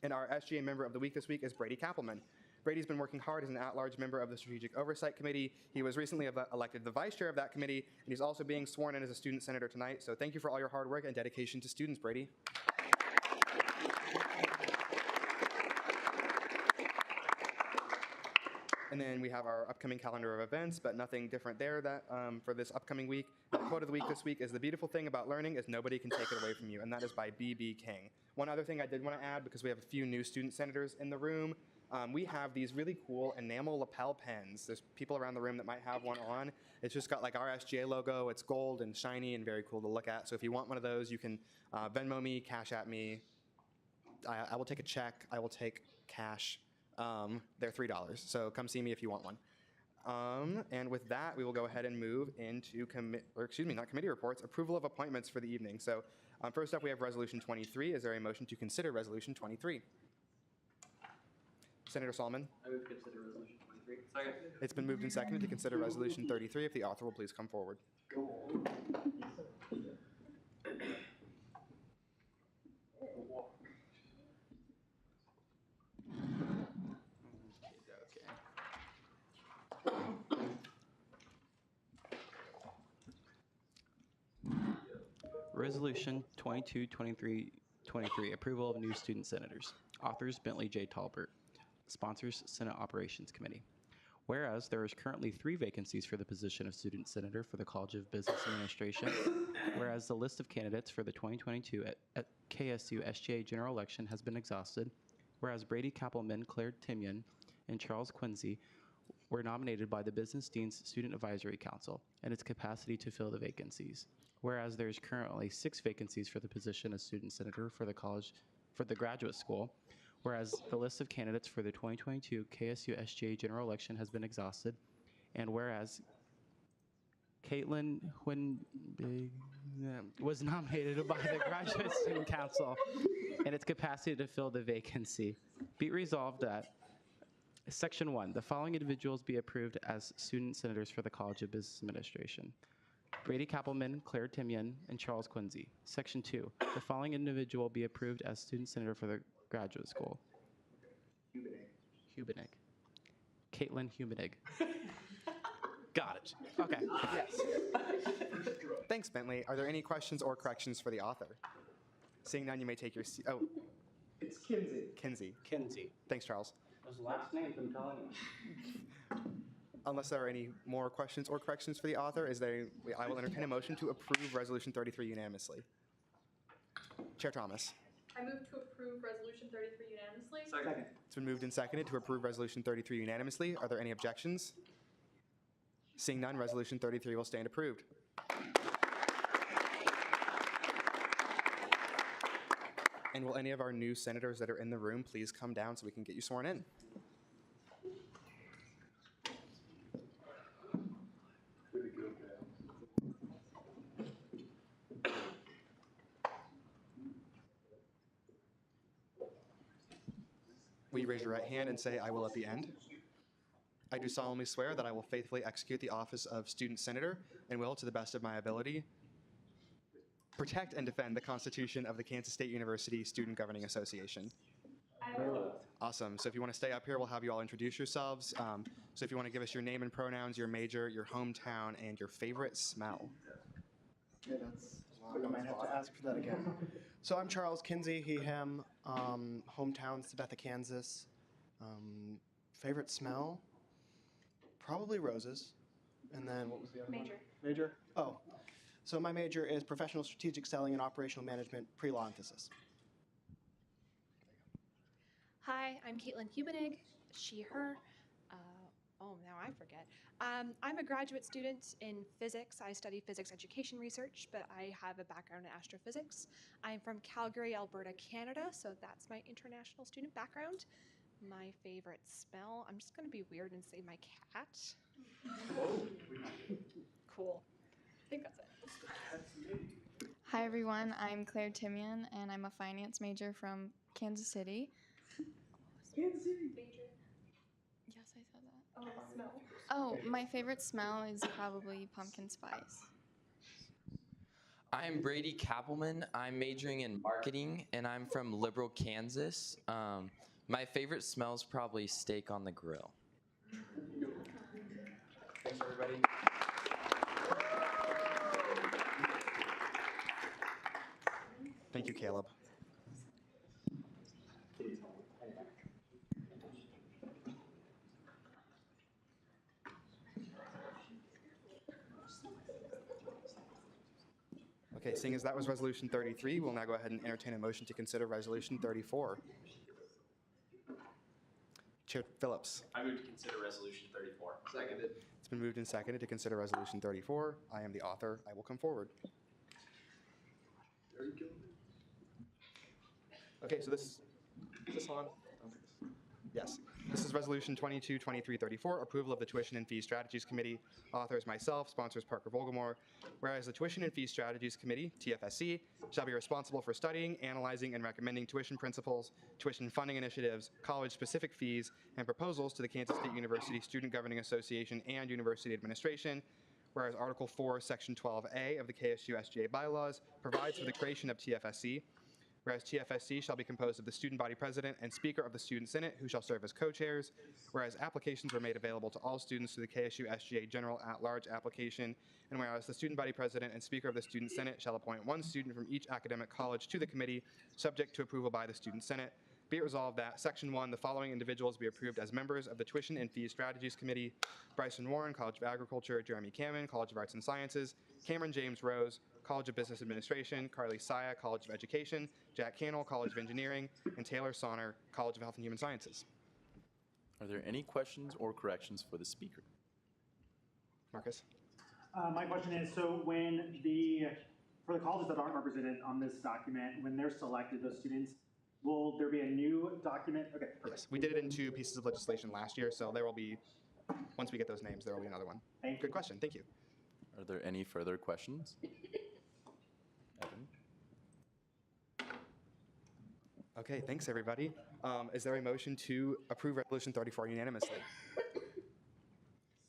And our SGA member of the week this week is Brady Kappelman. Brady's been working hard as an at-large member of the Strategic Oversight Committee. He was recently elected the vice chair of that committee, and he's also being sworn in as a student senator tonight. So thank you for all your hard work and dedication to students, Brady. And then we have our upcoming calendar of events, but nothing different there for this upcoming week. The quote of the week this week is, "The beautiful thing about learning is nobody can take it away from you," and that is by B.B. King. One other thing I did want to add, because we have a few new student senators in the room, we have these really cool enamel lapel pens. There's people around the room that might have one on. It's just got like our SGA logo. It's gold and shiny and very cool to look at. So if you want one of those, you can Venmo me, Cash at me. I will take a check. I will take cash. They're $3. So come see me if you want one. And with that, we will go ahead and move into not committee reports, approval of appointments for the evening. So first up, we have Resolution 23. Is there a motion to consider Resolution 23? Senator Solomon. I would consider Resolution 23. Second. It's been moved and seconded to consider Resolution 33. If the author will please come forward. Resolution 22-23-23, approval of new student senators. Authors Bentley J. Talbert. Sponsors Senate Operations Committee. Whereas there is currently 3 vacancies for the position of Student Senator for the College of Business Administration, whereas the list of candidates for the 2022 at KSU SGA general election has been exhausted, whereas Brady Kappelman, Claire Timian, and Charles Quincy were nominated by the Business Dean's Student Advisory Council in its capacity to fill the vacancies. Whereas there is currently 6 vacancies for the position of Student Senator for the graduate school, whereas the list of candidates for the 2022 KSU SGA general election has been exhausted, and whereas Caitlin Huynh was nominated by the Graduate Student Council in its capacity to fill the vacancy. Be it resolved that Section 1, the following individuals be approved as student senators for the College of Business Administration: Brady Kappelman, Claire Timian, and Charles Quincy. Section 2, the following individual be approved as student senator for the graduate school: Hubenig. Caitlin Hubenig. Got it. Okay. Yes. Thanks, Bentley. Are there any questions or corrections for the author? Seeing none, you may take your seat. Oh, It's Kinsey. Kinsey. Kinsey. Thanks, Charles. Those last names, I'm telling you. Unless there are any more questions or corrections for the author, I will entertain a motion to approve Resolution 33 unanimously. Chair Thomas. I move to approve Resolution 33 unanimously. Second. It's been moved and seconded to approve Resolution 33 unanimously. Are there any objections? Seeing none, Resolution 33 will stand approved. And will any of our new senators that are in the room please come down so we can get you sworn in? Will you raise your right hand and say, "I will" at the end? I do solemnly swear that I will faithfully execute the office of Student Senator and will, to the best of my ability, protect and defend the Constitution of the Kansas State University Student Governing Association. Awesome. So if you want to stay up here, we'll have you all introduce yourselves. So if you want to give us your name and pronouns, your major, your hometown, and your favorite smell. Yeah, I might have to ask for that again. So I'm Charles Kinsey, he, him, hometown, Sabetha, Kansas. Favorite smell? Probably roses. And then what was the other one? Major? Oh, so my major is professional strategic selling and operational management, pre-law and thesis. Hi, I'm Caitlin Hubenig, she, her. Now I forget. I'm a graduate student in physics. I study physics education research, but I have a background in astrophysics. I'm from Calgary, Alberta, Canada, so that's my international student background. My favorite smell, I'm just going to be weird and say my cat. Cool. I think that's it. Hi everyone, I'm Claire Timian and I'm a finance major from Kansas City. Kansas City. Major. Yes, I said that. Oh, smell. Oh, my favorite smell is probably pumpkin spice. I'm Brady Kappelman. I'm majoring in marketing, and I'm from Liberal, Kansas. My favorite smell is probably steak on the grill. Thanks, everybody. Thank you, Caleb. Okay, seeing as that was Resolution 33, we'll now go ahead and entertain a motion to consider Resolution 34. Chair Phillips. I move to consider Resolution 34. Seconded. It's been moved and seconded to consider Resolution 34. I am the author. I will come forward. Okay, so is this on? Yes. This is Resolution 22-2334, approval of the Tuition and Fee Strategies Committee. Author is myself, sponsors Parker Vogelmore. Whereas the Tuition and Fee Strategies Committee, TFSC, shall be responsible for studying, analyzing, and recommending tuition principles, tuition funding initiatives, college-specific fees, and proposals to the Kansas State University Student Governing Association and University Administration. Whereas Article 4, Section 12A of the KSU SGA bylaws provides for the creation of TFSC. Whereas TFSC shall be composed of the student body president and speaker of the student senate, who shall serve as co-chairs. Whereas applications are made available to all students through the KSU SGA General at-Large application. And whereas the student body president and speaker of the student senate shall appoint one student from each academic college to the committee, subject to approval by the student senate. Be it resolved that Section 1, the following individuals be approved as members of the Tuition and Fees Strategies Committee: Bryson Warren, College of Agriculture; Jeremy Kamen, College of Arts and Sciences; Cameron James Rose, College of Business Administration; Carly Saya, College of Education; Jack Cannell, College of Engineering; and Taylor Sonner, College of Health and Human Sciences. Are there any questions or corrections for the speaker? Marcus? My question is, so for the colleges that aren't represented on this document, when they're selected, those students, will there be a new document? Okay, perfect. Yes, we did it in 2 pieces of legislation last year, so there will be, once we get those names, there will be another one. Good question, thank you. Are there any further questions? Evan? Okay, thanks everybody. Is there a motion to approve Resolution 34 unanimously?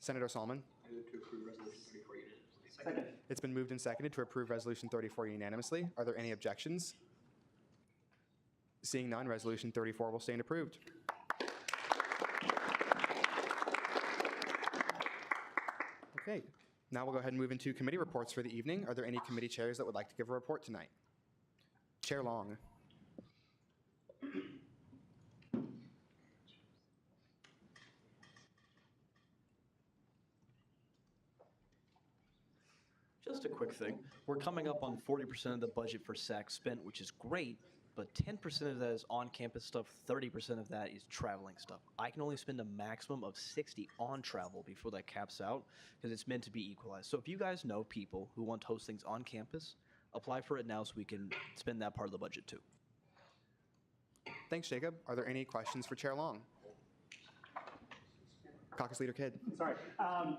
Senator Solomon? I move to approve Resolution 34 unanimously. Second. It's been moved and seconded to approve Resolution 34 unanimously. Are there any objections? Seeing none, Resolution 34 will stand approved. Okay, now we'll go ahead and move into committee reports for the evening. Are there any committee chairs that would like to give a report tonight? Chair Long. Just a quick thing. We're coming up on 40% of the budget for SAC spent, which is great, but 10% of that is on-campus stuff, 30% of that is traveling stuff. I can only spend a maximum of 60 on travel before that caps out, because it's meant to be equalized. So if you guys know people who want to host things on campus, apply for it now so we can spend that part of the budget too. Thanks, Jacob. Are there any questions for Chair Long? Caucus Leader Kidd. Sorry.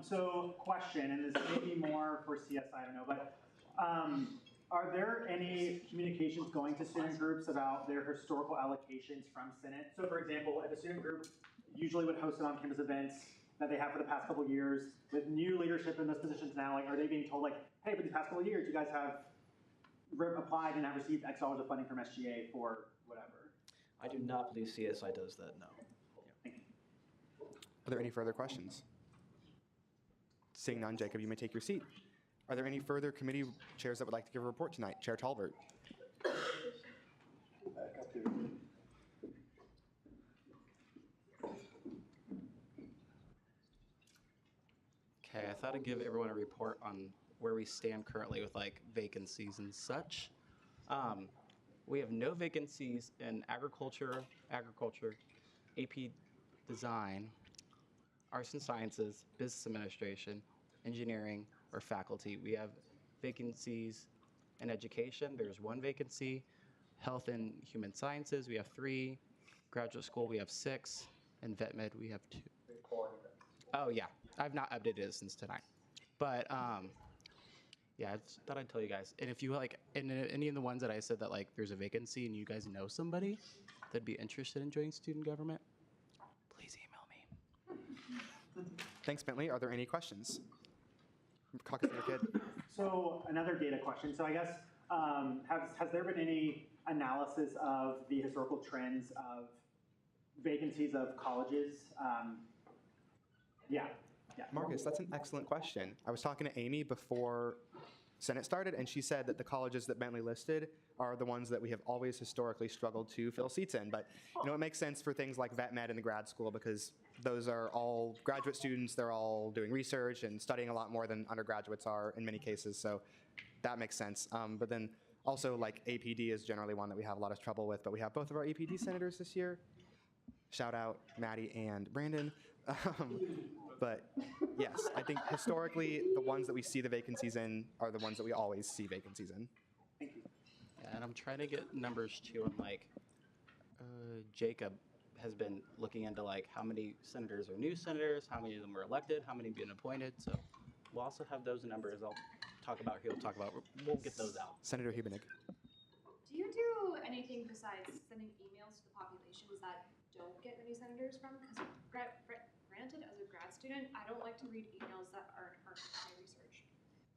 So question, and this may be more for CS, I don't know, but are there any communications going to student groups about their historical allocations from Senate? So for example, if a student group usually would host on-campus events that they have for the past couple of years, with new leadership in those positions now, like, are they being told, like, hey, for these past couple of years, you guys have applied and have received X dollars of funding from SGA for whatever? I do not believe CSI does that, no. Are there any further questions? Seeing none, Jacob, you may take your seat. Are there any further committee chairs that would like to give a report tonight? Chair Talbert. Okay, I thought I'd give everyone a report on where we stand currently with like vacancies and such. We have no vacancies in agriculture, AP design, arts and sciences, business administration, engineering, or faculty. We have vacancies in education. There's 1 vacancy. Health and human sciences, we have 3. Graduate school, we have 6. And vet med, we have 2. Oh yeah, I've not updated it since tonight. But yeah, I just thought I'd tell you guys. And if you like, in any of the ones that I said that like there's a vacancy and you guys know somebody that'd be interested in joining student government, please email me. Thanks, Bentley. Are there any questions? Caucus Leader Kidd. So another data question. So I guess, has there been any analysis of the historical trends of vacancies of colleges? Yeah. Marcus, that's an excellent question. I was talking to Amy before Senate started, and she said that the colleges that Bentley listed are the ones that we have always historically struggled to fill seats in. But it makes sense for things like vet med in the grad school because those are all graduate students. They're all doing research and studying a lot more than undergraduates are in many cases. So that makes sense. But then also like APD is generally one that we have a lot of trouble with. But we have both of our APD senators this year. Shout out Maddie and Brandon. But yes, I think historically the ones that we see the vacancies in are the ones that we always see vacancies in. Yeah, and I'm trying to get numbers too on like, Jacob has been looking into like how many senators are new senators, how many of them were elected, how many have been appointed. So we'll also have those numbers he'll talk about, we'll get those out. Senator Hubenig. Do you do anything besides sending emails to the populations that don't get any senators from? Because granted, as a grad student, I don't like to read emails that aren't part of my research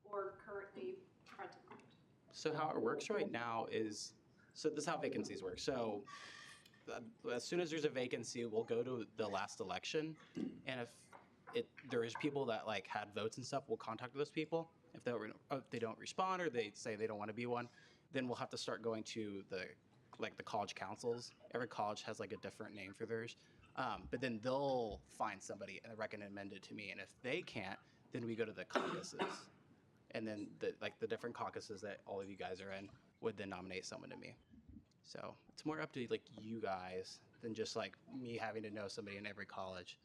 or currently front of mind. So how it works right now is, so this is how vacancies work. So as soon as there's a vacancy, we'll go to the last election, and if there is people that like had votes and stuff, we'll contact those people. If they don't respond or they say they don't want to be one, then we'll have to start going to the like the college councils. Every college has like a different name for theirs. But then they'll find somebody and recommend it to me. And if they can't, then we go to the caucuses. And then the different caucuses that all of you guys are in would then nominate someone to me. So it's more up to like you guys than just like me having to know somebody in every college.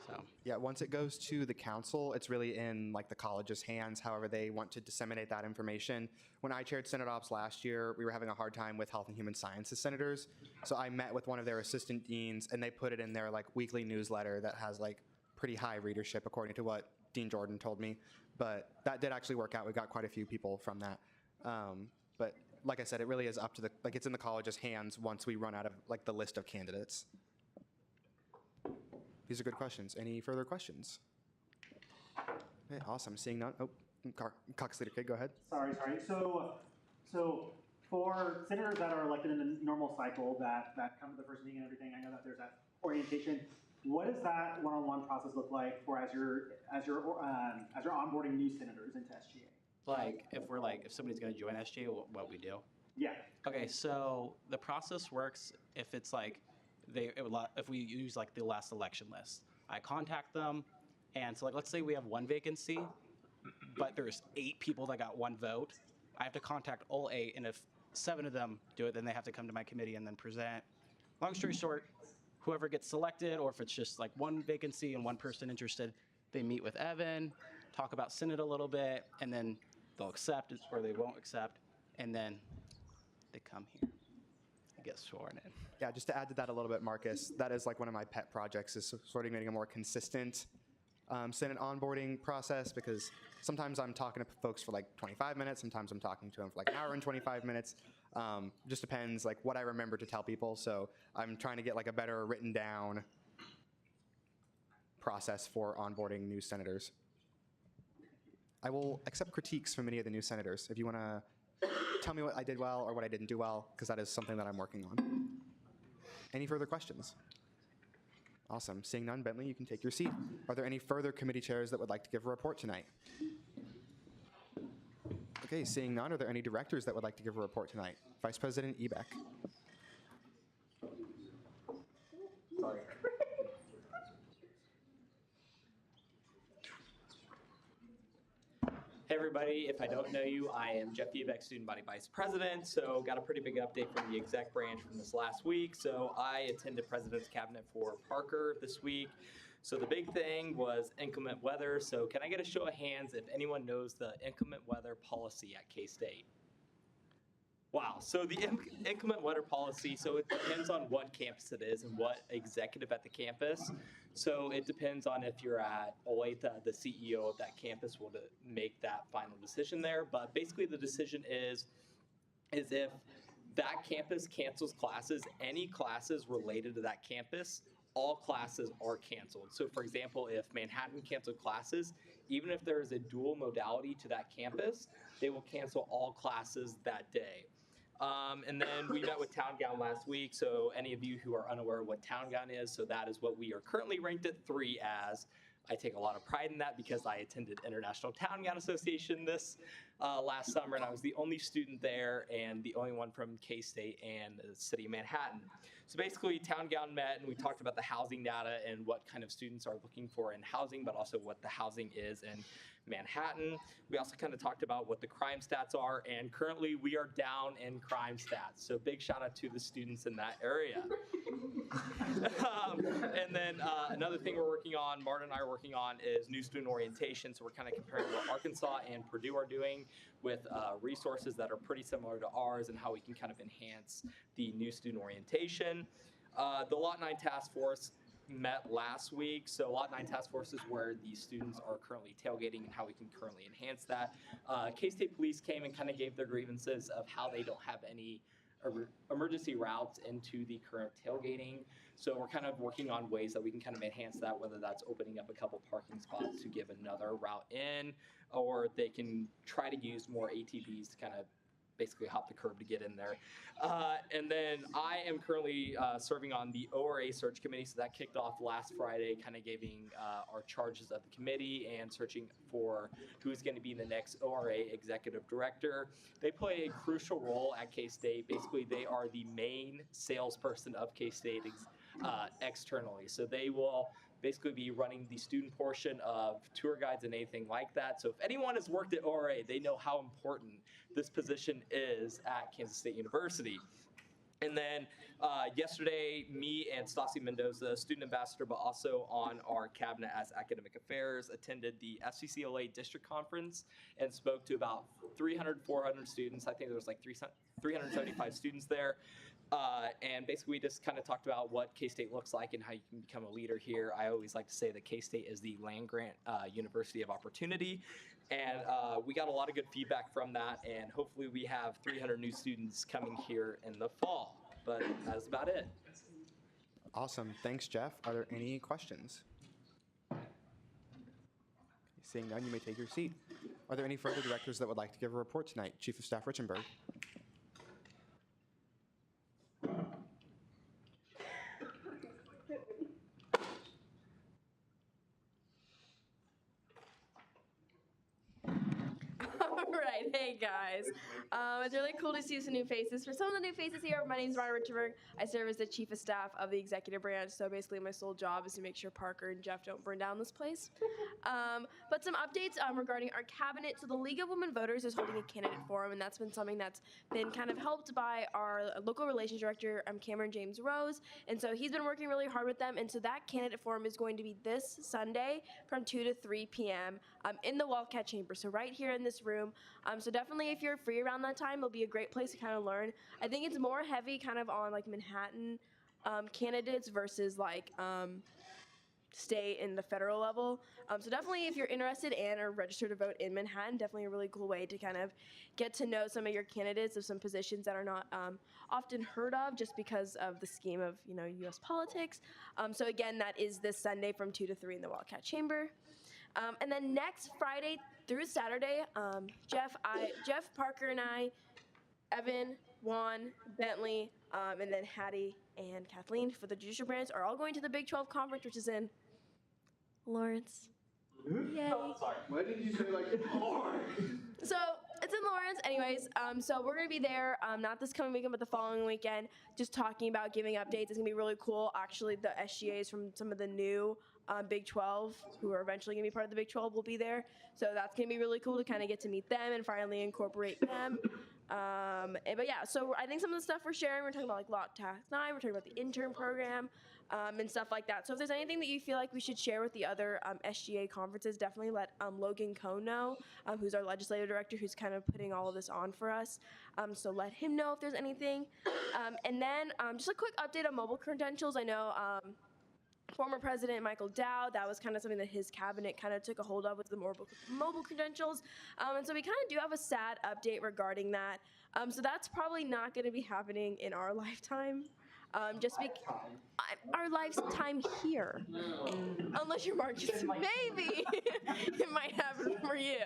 So yeah, once it goes to the council, it's really in like the college's hands, however they want to disseminate that information. When I chaired Senate Ops last year, we were having a hard time with Health and Human Sciences senators. So I met with one of their assistant deans, and they put it in their like weekly newsletter that has like pretty high readership, according to what Dean Jordan told me. But that did actually work out. We got quite a few people from that. But like I said, it really is up to it's in the college's hands once we run out of like the list of candidates. These are good questions. Any further questions? Okay, awesome. Seeing none. Oh, Cox Leader Kid, go ahead. Sorry. So for senators that are elected in the normal cycle that come to the first meeting and everything, I know that there's that orientation. What does that one-on-one process look like for as you're onboarding new senators into SGA? like if somebody's going to join SGA, what we do? Yeah. Okay, so the process works if it's like if we use like the last election list. I contact them, and so like let's say we have one vacancy, but there's 8 people that got 1 vote. I have to contact all 8, and if 7 of them do it, then they have to come to my committee and then present. Long story short, whoever gets selected, or if it's just like 1 vacancy and 1 person interested, they meet with Evan, talk about Senate a little bit, and then they'll accept it or they won't accept, and then they come here and get sworn in. Yeah, just to add to that a little bit, Marcus, that is like one of my pet projects is sort of getting a more consistent Senate onboarding process, because sometimes I'm talking to folks for like 25 minutes, sometimes I'm talking to them for like an hour and 25 minutes. Just depends like what I remember to tell people. So I'm trying to get like a better written down process for onboarding new senators. I will accept critiques from any of the new senators if you want to tell me what I did well or what I didn't do well, because that is something that I'm working on. Any further questions? Awesome. Seeing none, Bentley, you can take your seat. Are there any further committee chairs that would like to give a report tonight? Okay, seeing none, are there any directors that would like to give a report tonight? Vice President Ebeck. Sorry. Hey everybody, if I don't know you, I am Jeff Ebeck, Student Body Vice President, so got a pretty big update from the exec branch from this last week. So I attended President's Cabinet for Parker this week. So the big thing was inclement weather. So can I get a show of hands if anyone knows the inclement weather policy at K-State? Wow, so the inclement weather policy, so it depends on what campus it is and what executive at the campus. So it depends on if you're at Olathe, the CEO of that campus will make that final decision there. But basically the decision is if that campus cancels classes, any classes related to that campus, all classes are canceled. So for example, if Manhattan canceled classes, even if there is a dual modality to that campus, they will cancel all classes that day. And then we met with Town Gown last week, so any of you who are unaware of what Town Gown is, so that is what we are currently ranked at 3 as. I take a lot of pride in that because I attended International Town Gown Association this last summer, and I was the only student there and the only one from K-State and the city of Manhattan. So basically, Town Gown met and we talked about the housing data and what kind of students are looking for in housing, but also what the housing is in Manhattan. We also kind of talked about what the crime stats are, and currently we are down in crime stats. So big shout out to the students in that area. And then another thing we're working on, Martin and I are working on, is new student orientation. So we're kind of comparing what Arkansas and Purdue are doing with resources that are pretty similar to ours and how we can kind of enhance the new student orientation. The Lot 9 Task Force met last week. So Lot 9 Task Force is where the students are currently tailgating and how we can currently enhance that. K-State Police came and kind of gave their grievances of how they don't have any emergency routes into the current tailgating. So we're kind of working on ways that we can kind of enhance that, whether that's opening up a couple parking spots to give another route in, or they can try to use more ATVs to kind of basically hop the curb to get in there. And then I am currently serving on the Ora Search Committee, so that kicked off last Friday, kind of giving our charges of the committee and searching for who's going to be the next ORA executive director. They play a crucial role at K-State. Basically, they are the main salesperson of K-State externally. So they will basically be running the student portion of tour guides and anything like that. So if anyone has worked at ORA, they know how important this position is at Kansas State University. And then yesterday, me and Stassi Mendoza, student ambassador, but also on our cabinet as academic affairs, attended the FCCLA district conference and spoke to about 300, 400 students. I think there was like 375 students there. And basically, we just kind of talked about what K-State looks like and how you can become a leader here. I always like to say that K-State is the land-grant University of Opportunity. And we got a lot of good feedback from that. And hopefully we have 300 new students coming here in the fall. But that's about it. Awesome. Thanks, Jeff. Are there any questions? Seeing none, you may take your seat. Are there any further directors that would like to give a report tonight? Chief of Staff Richardberg. Alright, hey guys. It's really cool to see some new faces. For some of the new faces here, my name is Ora Richardberg. I serve as the Chief of Staff of the Executive Branch, so basically my sole job is to make sure Parker and Jeff don't burn down this place. But some updates regarding our cabinet. So the League of Women Voters is holding a candidate forum, and that's been something that's been kind of helped by our local relations director, Cameron James Rose. And so he's been working really hard with them, and so that candidate forum is going to be this Sunday from 2 to 3 p.m. In the Wildcat Chamber, so right here in this room. So definitely if you're free around that time, it'll be a great place to kind of learn. I think it's more heavy kind of on like Manhattan candidates versus like state and the federal level. So definitely if you're interested and are registered to vote in Manhattan, definitely a really cool way to kind of get to know some of your candidates of some positions that are not often heard of just because of the scheme of, you know, U.S. politics. So again, that is this Sunday from 2 to 3 in the Wildcat Chamber. And then next Friday through Saturday, Jeff, Parker, and I, Evan, Juan, Bentley, and then Hattie and Kathleen for the judicial branch are all going to the Big 12 conference, which is in Lawrence. Yay. Oh, sorry. Why did you say like Lawrence? So it's in Lawrence, anyways. So we're gonna be there, not this coming weekend, but the following weekend, just talking about giving updates. It's gonna be really cool. Actually, the SGAs from some of the new Big 12, who are eventually gonna be part of the Big 12, will be there. So that's gonna be really cool to kind of get to meet them and finally incorporate them. But yeah, so I think some of the stuff we're sharing, we're talking about like Lot Task 9, we're talking about the intern program, and stuff like that. So if there's anything that you feel like we should share with the other SGA conferences, definitely let Logan Cohn know, who's our legislative director, who's kind of putting all of this on for us. So let him know if there's anything. And then just a quick update on mobile credentials. I know former President Michael Dowd, that was kind of something that his cabinet kind of took a hold of with the mobile credentials. And so we kind of do have a sad update regarding that. So that's probably not going to be happening in our lifetime. Our lifetime here. Unless you're Marcus, maybe it might happen for you.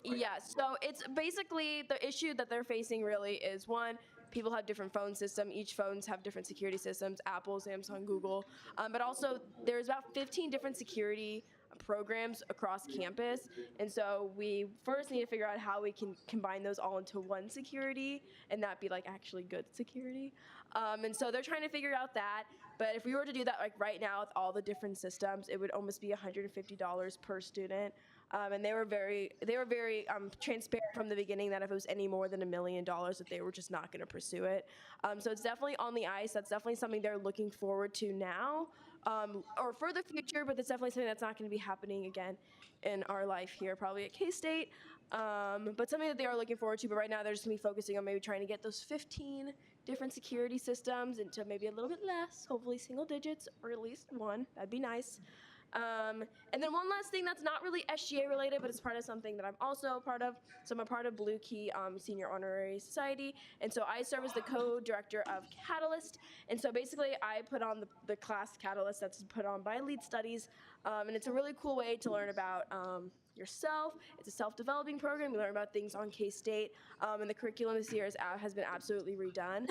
Yeah, so it's basically the issue that they're facing really is one, people have different phone systems. Each phones have different security systems, Apple, Samsung, Google. But also there's about 15 different security programs across campus. And so we first need to figure out how we can combine those all into one security and that be like actually good security. And so they're trying to figure out that. But if we were to do that like right now with all the different systems, it would almost be $150 per student. And they were very transparent from the beginning that if it was any more than $1 million, that they were just not going to pursue it. So it's definitely on the ice. That's definitely something they're looking forward to now, or for the future. But it's definitely something that's not going to be happening again in our life here, probably at K-State. But something that they are looking forward to. But right now they're just going to be focusing on maybe trying to get those 15 different security systems into maybe a little bit less, hopefully single digits, or at least one. That'd be nice. And then one last thing that's not really SGA related, but it's part of something that I'm also a part of. So I'm a part of Blue Key Senior Honorary Society. And so I serve as the co-director of Catalyst. And so basically I put on the class Catalyst that's put on by Lead Studies. And it's a really cool way to learn about yourself. It's a self-developing program. You learn about things on K-State, and the curriculum this year has been absolutely redone.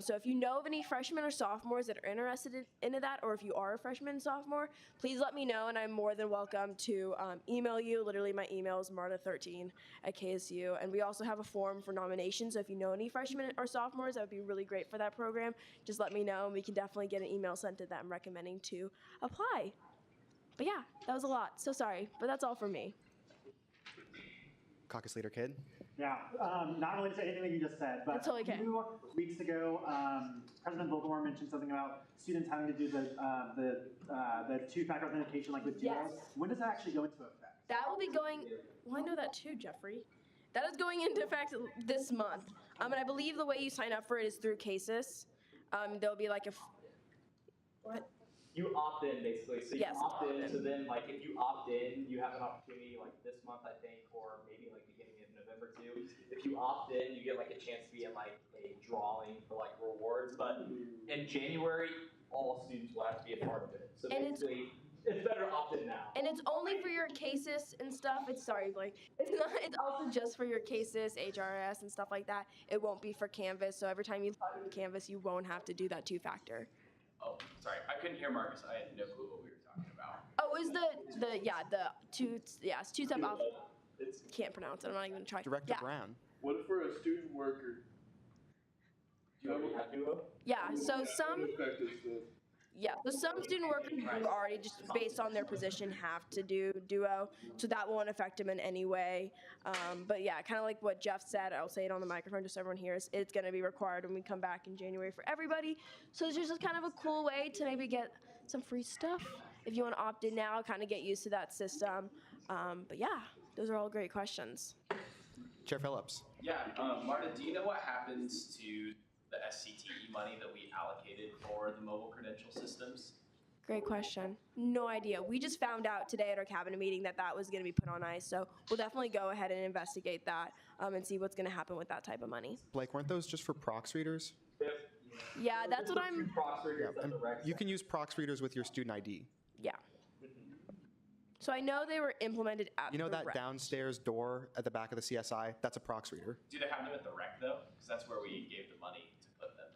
So if you know of any freshmen or sophomores that are interested into that, or if you are a freshman and sophomore, please let me know, and I'm more than welcome to email you. Literally, my email is marta13@KSU, and we also have a form for nominations. So if you know any freshmen or sophomores, that would be really great for that program. Just let me know, and we can definitely get an email sent to them recommending to apply. But yeah, that was a lot. So sorry, but that's all for me. Caucus Leader Kidd. Yeah, not related to anything you just said, but That's totally okay. a few weeks ago, President Vogelmohr mentioned something about students having to do the two-factor authentication like with Duo. Yes. When does that actually go into effect? That will be going, well, I know that too, Jeffrey. That is going into effect this month. And I believe the way you sign up for it is through Cases. There'll be like what? You opt in basically. So you Yes, opt in. opt in. So then, like, if you opt in, you have an opportunity like this month, I think, or maybe like beginning of November too. If you opt in, you get like a chance to be in like a drawing for like rewards. But in January, all students will have to be a part of it. So And basically, it's better to opt in now. And it's only for your Cases and stuff. Sorry, Blake. It's not. It's also just for your Cases, HRS, and stuff like that. It won't be for Canvas. So every time you log into Canvas, you won't have to do that two-factor. Oh, sorry, I couldn't hear Marcus. I had no clue what we were talking about. Oh, it was it's two-step alpha. Can't pronounce it. I'm not even trying. Director Brown. What if we're a student worker? Do you already have Duo? Yeah. So some. Effective stuff. Yeah, so some student workers who already just based on their position have to do Duo, so that won't affect them in any way. But yeah, kind of like what Jeff said, I'll say it on the microphone just so everyone hears, it's going to be required when we come back in January for everybody. So it's just kind of a cool way to maybe get some free stuff if you want to opt in now, kind of get used to that system. But yeah, those are all great questions. Chair Phillips. Yeah, Marta, do you know what happens to the SCTE money that we allocated for the mobile credential systems? Great question. No idea. We just found out today at our cabinet meeting that was going to be put on ice. So we'll definitely go ahead and investigate that and see what's going to happen with that type of money. Blake, weren't those just for Prox readers? Yeah, that's what I'm. And you can use Prox readers with your student ID. Yeah. So I know they were implemented at You know the that rec. downstairs door at the back of the CSI? That's a Prox reader. Do they have them at the rec though? Because that's where we gave the money to put them.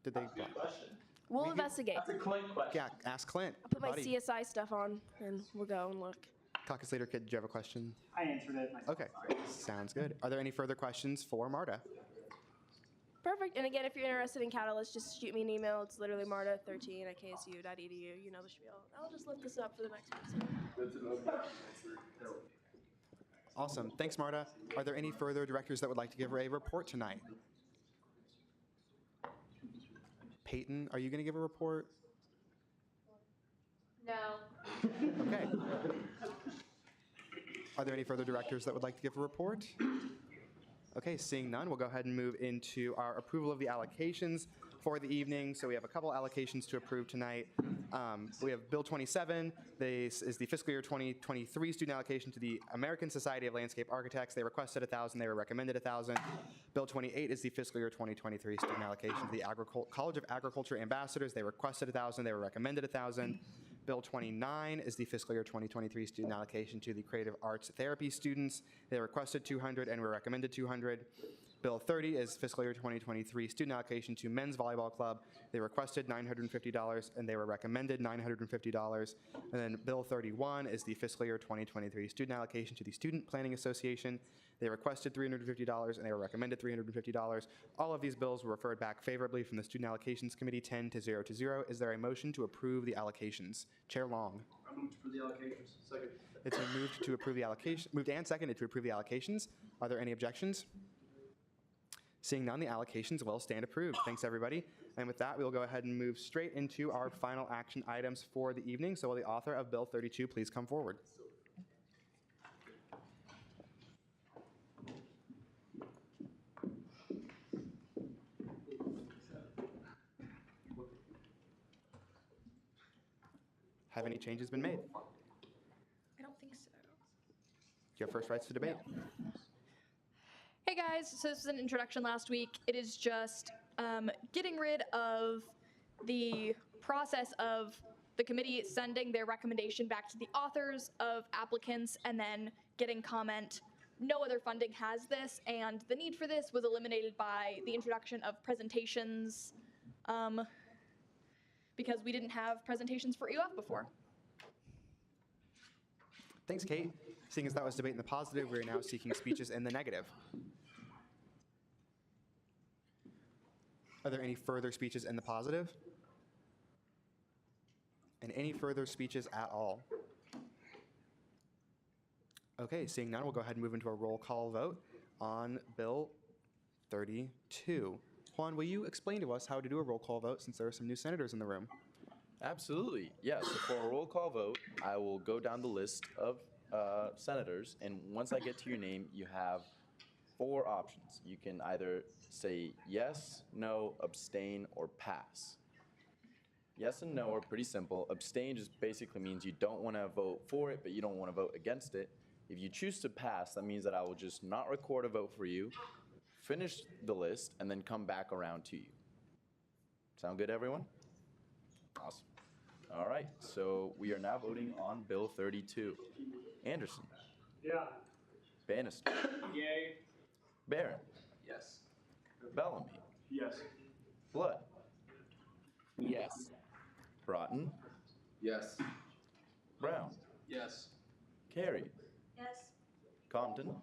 Did they? Good question. We'll investigate. That's a Clint question. Yeah, ask Clint. I'll put my buddy. CSI stuff on and we'll go and look. Caucus Leader Kidd, do you have a question? I answered it myself. Okay, sounds good. Are there any further questions for Marta? Perfect. And again, if you're interested in Catalyst, just shoot me an email. It's literally marta13@ksu.edu. You know the spiel. I'll just look this up for the next person. That's enough answer. Awesome. Thanks, Marta. Are there any further directors that would like to give a report tonight? Peyton, are you going to give a report? No. Okay. Are there any further directors that would like to give a report? Okay, seeing none, we'll go ahead and move into our approval of the allocations for the evening. So we have a couple allocations to approve tonight. We have Bill 27. This is the fiscal year 2023 student allocation to the American Society of Landscape Architects. They requested 1,000. They were recommended 1,000. Bill 28 is the fiscal year 2023 student allocation to the College of Agriculture Ambassadors. They requested 1,000. They were recommended 1,000. Bill 29 is the fiscal year 2023 student allocation to the Creative Arts Therapy students. They requested 200 and were recommended 200. Bill 30 is fiscal year 2023 student allocation to Men's Volleyball Club. They requested $950 and they were recommended $950. And then Bill 31 is the fiscal year 2023 student allocation to the Student Planning Association. They requested $350 and they were recommended $350. All of these bills were referred back favorably from the Student Allocations Committee 10 to 0 to 0. Is there a motion to approve the allocations? Chair Long. I moved for the allocations. Second. It's been moved to approve the allocation, moved and seconded to approve the allocations. Are there any objections? Seeing none, the allocations will stand approved. Thanks, everybody. And with that, we'll go ahead and move straight into our final action items for the evening. So will the author of Bill 32 please come forward? Have any changes been made? I don't think so. You have first rights to debate. Hey guys, so this was an introduction last week. It is just getting rid of the process of the committee sending their recommendation back to the authors of applicants and then getting comment. No other funding has this, and the need for this was eliminated by the introduction of presentations, because we didn't have presentations for EOF before. Thanks, Kate. Seeing as that was debate in the positive, we are now seeking speeches in the negative. Are there any further speeches in the positive? And any further speeches at all? Okay, seeing none, we'll go ahead and move into a roll call vote on Bill 32. Juan, will you explain to us how to do a roll call vote since there are some new senators in the room? Absolutely. Yes. So for a roll call vote, I will go down the list of senators, and once I get to your name, you have 4 options. You can either say yes, no, abstain, or pass. Yes and no are pretty simple. Abstain just basically means you don't want to vote for it, but you don't want to vote against it. If you choose to pass, that means that I will just not record a vote for you, finish the list, and then come back around to you. Sound good, everyone? Awesome. All right, so we are now voting on Bill 32. Anderson. Yeah. Bannister. Yay. Barron. Yes. Bellamy. Yes. Blood. Yes. Broughton. Yes. Brown. Yes. Carey. Yes. Compton.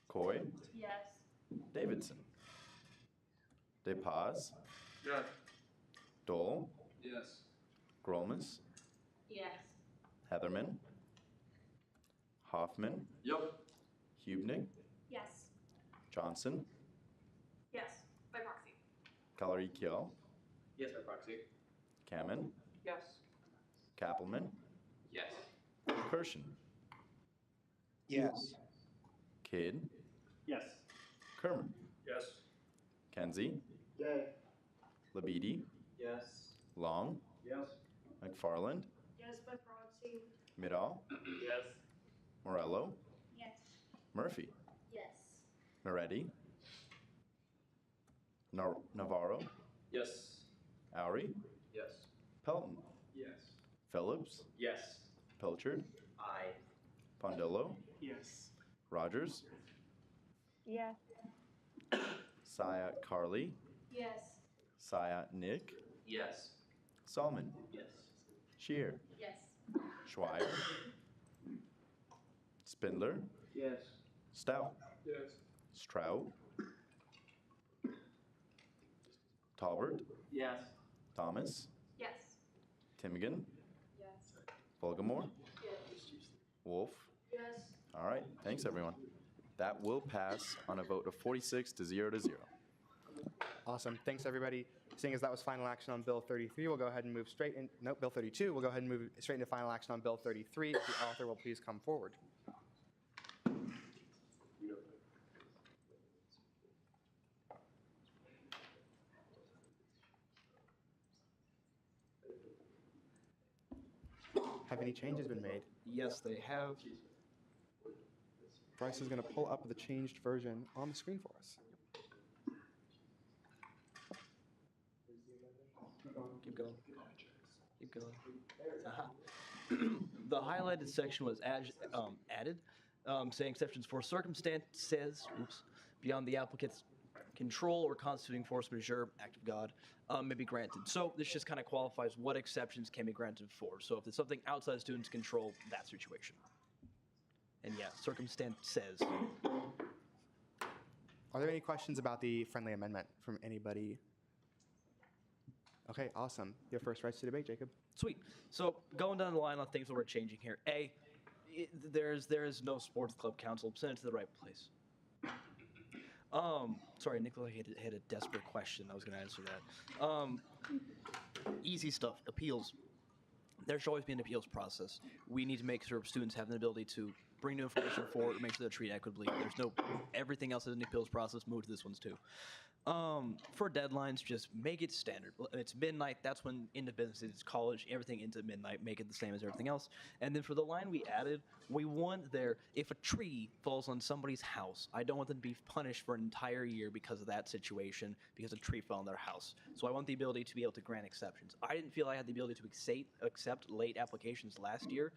Coy. Yes. Davidson. DePaz. Yes. Dole. Yes. Grolmus. Yes. Heatherman. Hoffman. Yep. Hubnig. Yes. Johnson. Yes. By proxy. Kalarikiel. Yes, by proxy. Kamen. Yes. Kappelman. Yes. Kirshen. Yes. Kidd. Yes. Kerman. Yes. Kenzie. Yay. Labidi. Yes. Long. Yes. McFarland. Yes, by proxy. Midall. Yes. Morello. Yes. Murphy. Yes. Moretti. Navarro. Yes. Oury. Yes. Pelton. Yes. Phillips. Yes. Pilchard. Aye. Pondillo. Yes. Rogers. Yes. Saya Carly. Yes. Saya Nick. Yes. Salmon. Yes. Shear. Yes. Schweier. Spindler. Yes. Stout. Yes. Strout. Talbert. Yes. Thomas. Yes. Timigan. Yes. Volgamore. Yes. Wolf. Yes. All right, thanks everyone. That will pass on a vote of 46 to 0 to 0. Awesome. Thanks, everybody. Seeing as that was final action on Bill 33, we'll go ahead and move straight in. No, Bill 32. We'll go ahead and move straight into final action on Bill 33. If the author will please come forward. Have any changes been made? Yes, they have. Bryce is going to pull up the changed version on the screen for us. Keep going. Keep going. The highlighted section was added, saying exceptions for circumstances beyond the applicant's control or constituting force majeure, act of God, may be granted. So this just kind of qualifies what exceptions can be granted for. So if it's something outside the student's control, that situation. And yeah, circumstance says. Are there any questions about the friendly amendment from anybody? Okay, awesome. Your first rights to debate, Jacob. Sweet. So going down the line on things that we're changing here. There is no sports club council. Send it to the right place. Sorry, Nicola had a desperate question. I was going to answer that. Easy stuff. Appeals. There should always be an appeals process. We need to make sure students have the ability to bring new information forward, make sure they're treated equitably. There's no everything else is an appeals process. Move to this one's too. For deadlines, just make it standard. It's midnight. That's when into business is college. Everything into midnight. Make it the same as everything else. And then for the line we added, we want there, if a tree falls on somebody's house, I don't want them to be punished for an entire year because of that situation, because a tree fell on their house. So I want the ability to be able to grant exceptions. I didn't feel I had the ability to accept late applications last year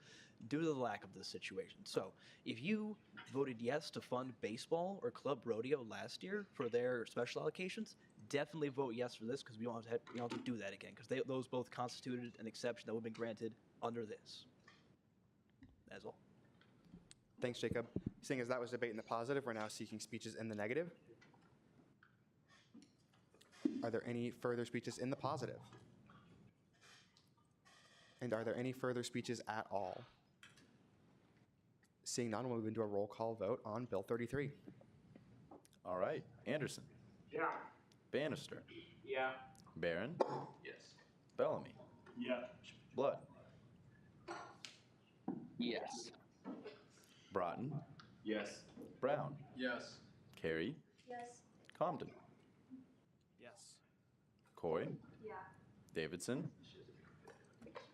due to the lack of this situation. So if you voted yes to fund baseball or club rodeo last year for their special allocations, definitely vote yes for this because we don't have to do that again, because those both constituted an exception that would have been granted under this. That's all. Thanks, Jacob. Seeing as that was debate in the positive, we're now seeking speeches in the negative. Are there any further speeches in the positive? And are there any further speeches at all? Seeing none, we'll move into a roll call vote on Bill 33. All right. Anderson. Yeah. Bannister. Yeah. Barron. Yes. Bellamy. Yeah. Blood. Yes. Broughton. Yes. Brown. Yes. Carey. Yes. Comden. Yes. Coy. Yeah. Davidson.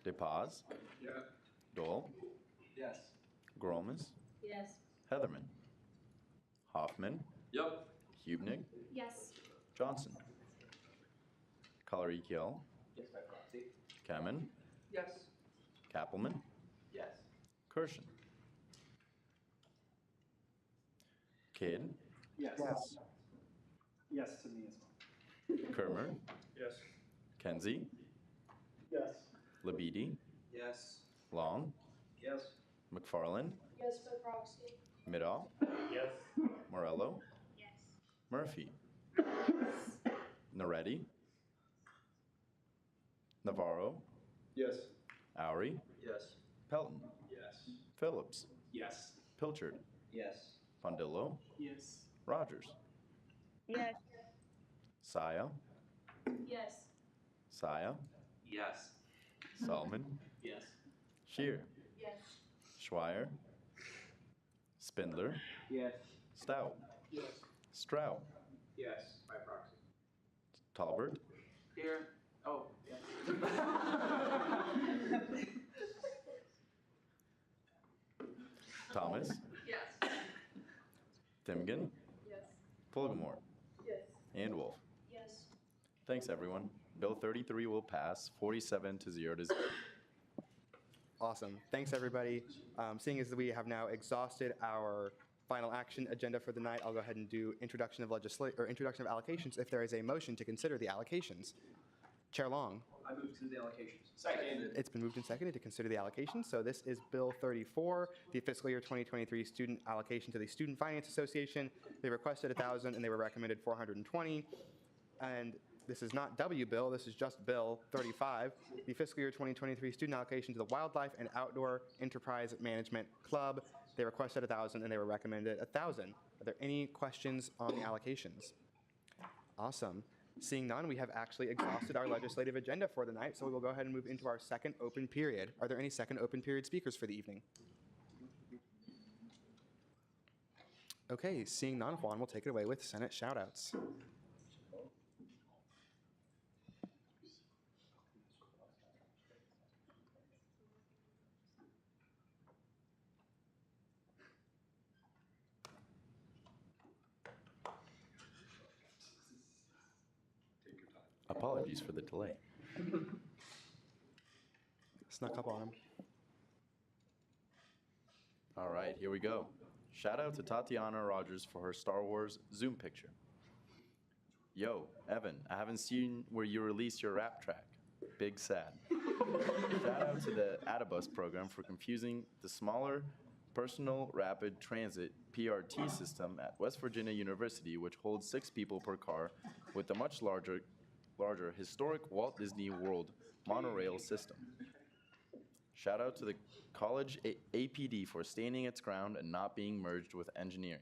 DePaz. Yeah. Dole. Yes. Gromas. Yes. Heatherman. Hoffman. Yep. Hubnig. Yes. Johnson. Color-Ekiel. Yes, by proxy. Kemen. Yes. Kappelman. Yes. Kirshen. Kidd. Yes. Yes to me as well. Kermer. Yes. Kenzie. Yes. Labidi. Yes. Long. Yes. McFarland. Yes, by proxy. Middall. Yes. Morello. Yes. Murphy. Naretti. Navarro. Yes. Oury. Yes. Pelton. Yes. Phillips. Yes. Pilchard. Yes. Pondillo. Yes. Rogers. Yes. Saya. Yes. Saya. Yes. Solomon. Yes. Shear. Yes. Schweier. Spindler. Yes. Stout. Yes. Strout. Yes. By proxy. Talbert. Here. Oh, yes. Thomas. Yes. Thimgen. Yes. Fulgamore. Yes. And Wolf. Yes. Thanks, everyone. Bill 33 will pass 47 to 0 to 0. Awesome. Thanks, everybody. Seeing as we have now exhausted our final action agenda for the night, I'll go ahead and do introduction of allocations if there is a motion to consider the allocations. Chair Long. I move to the allocations. Second. It's been moved and seconded to consider the allocations. So this is Bill 34, the fiscal year 2023 student allocation to the Student Finance Association. They requested 1,000 and they were recommended 420. And this is not W Bill, this is just Bill 35, the fiscal year 2023 student allocation to the Wildlife and Outdoor Enterprise Management Club. They requested 1,000 and they were recommended 1,000. Are there any questions on the allocations? Awesome. Seeing none, we have actually exhausted our legislative agenda for the night, so we will go ahead and move into our second open period. Are there any second open period speakers for the evening? Okay, seeing none, Juan will take it away with Senate shoutouts. Apologies for the delay. Snuck up on him. All right, here we go. Shout out to Tatiana Rogers for her Star Wars Zoom picture. Yo, Evan, I haven't seen where you released your rap track. Big sad. Shout out to the Adabus program for confusing the smaller Personal Rapid Transit PRT system at West Virginia University, which holds 6 people per car, with the much larger historic Walt Disney World monorail system. Shout out to the college APD for standing its ground and not being merged with engineering.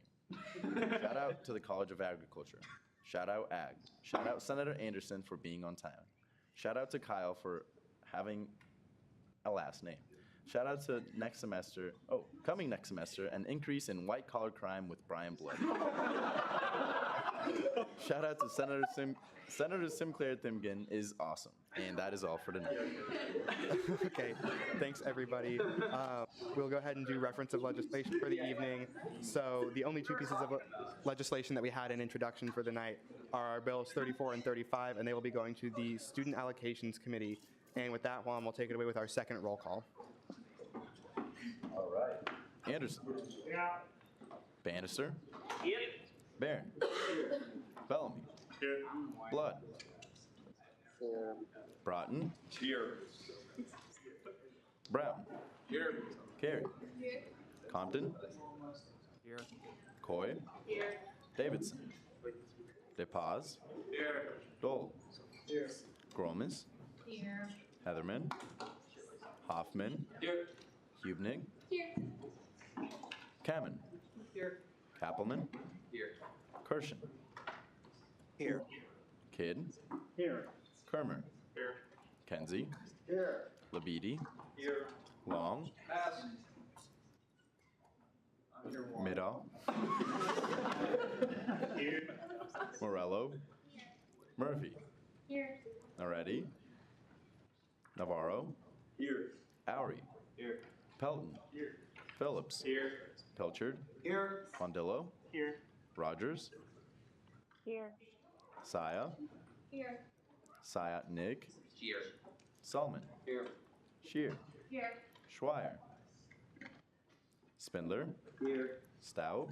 Shout out to the College of Agriculture. Shout out Ag. Shout out Senator Anderson for being on time. Shout out to Kyle for having a last name. Shout out to coming next semester, an increase in white-collar crime with Brian Blood. Shout out to Senator Sinclair Timken is awesome. And that is all for tonight. Okay, thanks everybody. We'll go ahead and do reference of legislation for the evening. So the only two pieces of legislation that we had in introduction for the night are our bills 34 and 35, and they will be going to the Student Allocations Committee. And with that, Juan will take it away with our second roll call. All right. Anderson. Yeah. Bannister. Yep. Barron. Bellamy. Here. Blood. Broughton. Here. Brown. Here. Carey. Compton. Here. Coy. Here. Davidson. DePaz. Here. Dole. Here. Gromas. Here. Heatherman. Hoffman. Here. Hubnig. Here. Kamen. Here. Kappelman. Here. Kirshen. Here. Kidd. Here. Kermer. Here. Kenzie. Here. Labidi. Here. Long. Pass. I'm here. Middle. Here. Morello. Murphy. Here. Naretti. Navarro. Here. Oury. Here. Pelton. Here. Phillips. Here. Pilchard. Here. Fondillo. Here. Rogers. Here. Saya. Here. Sayatnik. Here. Salman. Here. Shear. Here. Schweier. Spindler. Here. Stout.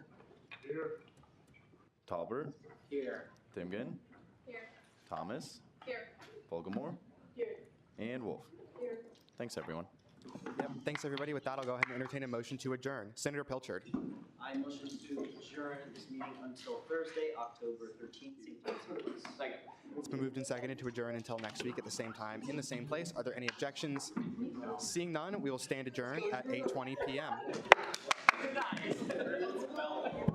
Here. Talbert. Here. Timgen. Here. Thomas. Here. Volgamore. Here. And Wolf. Here. Thanks, everyone. Yep, thanks everybody. With that, I'll go ahead and entertain a motion to adjourn. Senator Pilchard. I motion to adjourn this meeting until Thursday, October 13th, same time, same place. Second. It's been moved and seconded to adjourn until next week at the same time in the same place. Are there any objections? Seeing none, we will stand adjourned at 8:20 p.m. Good night.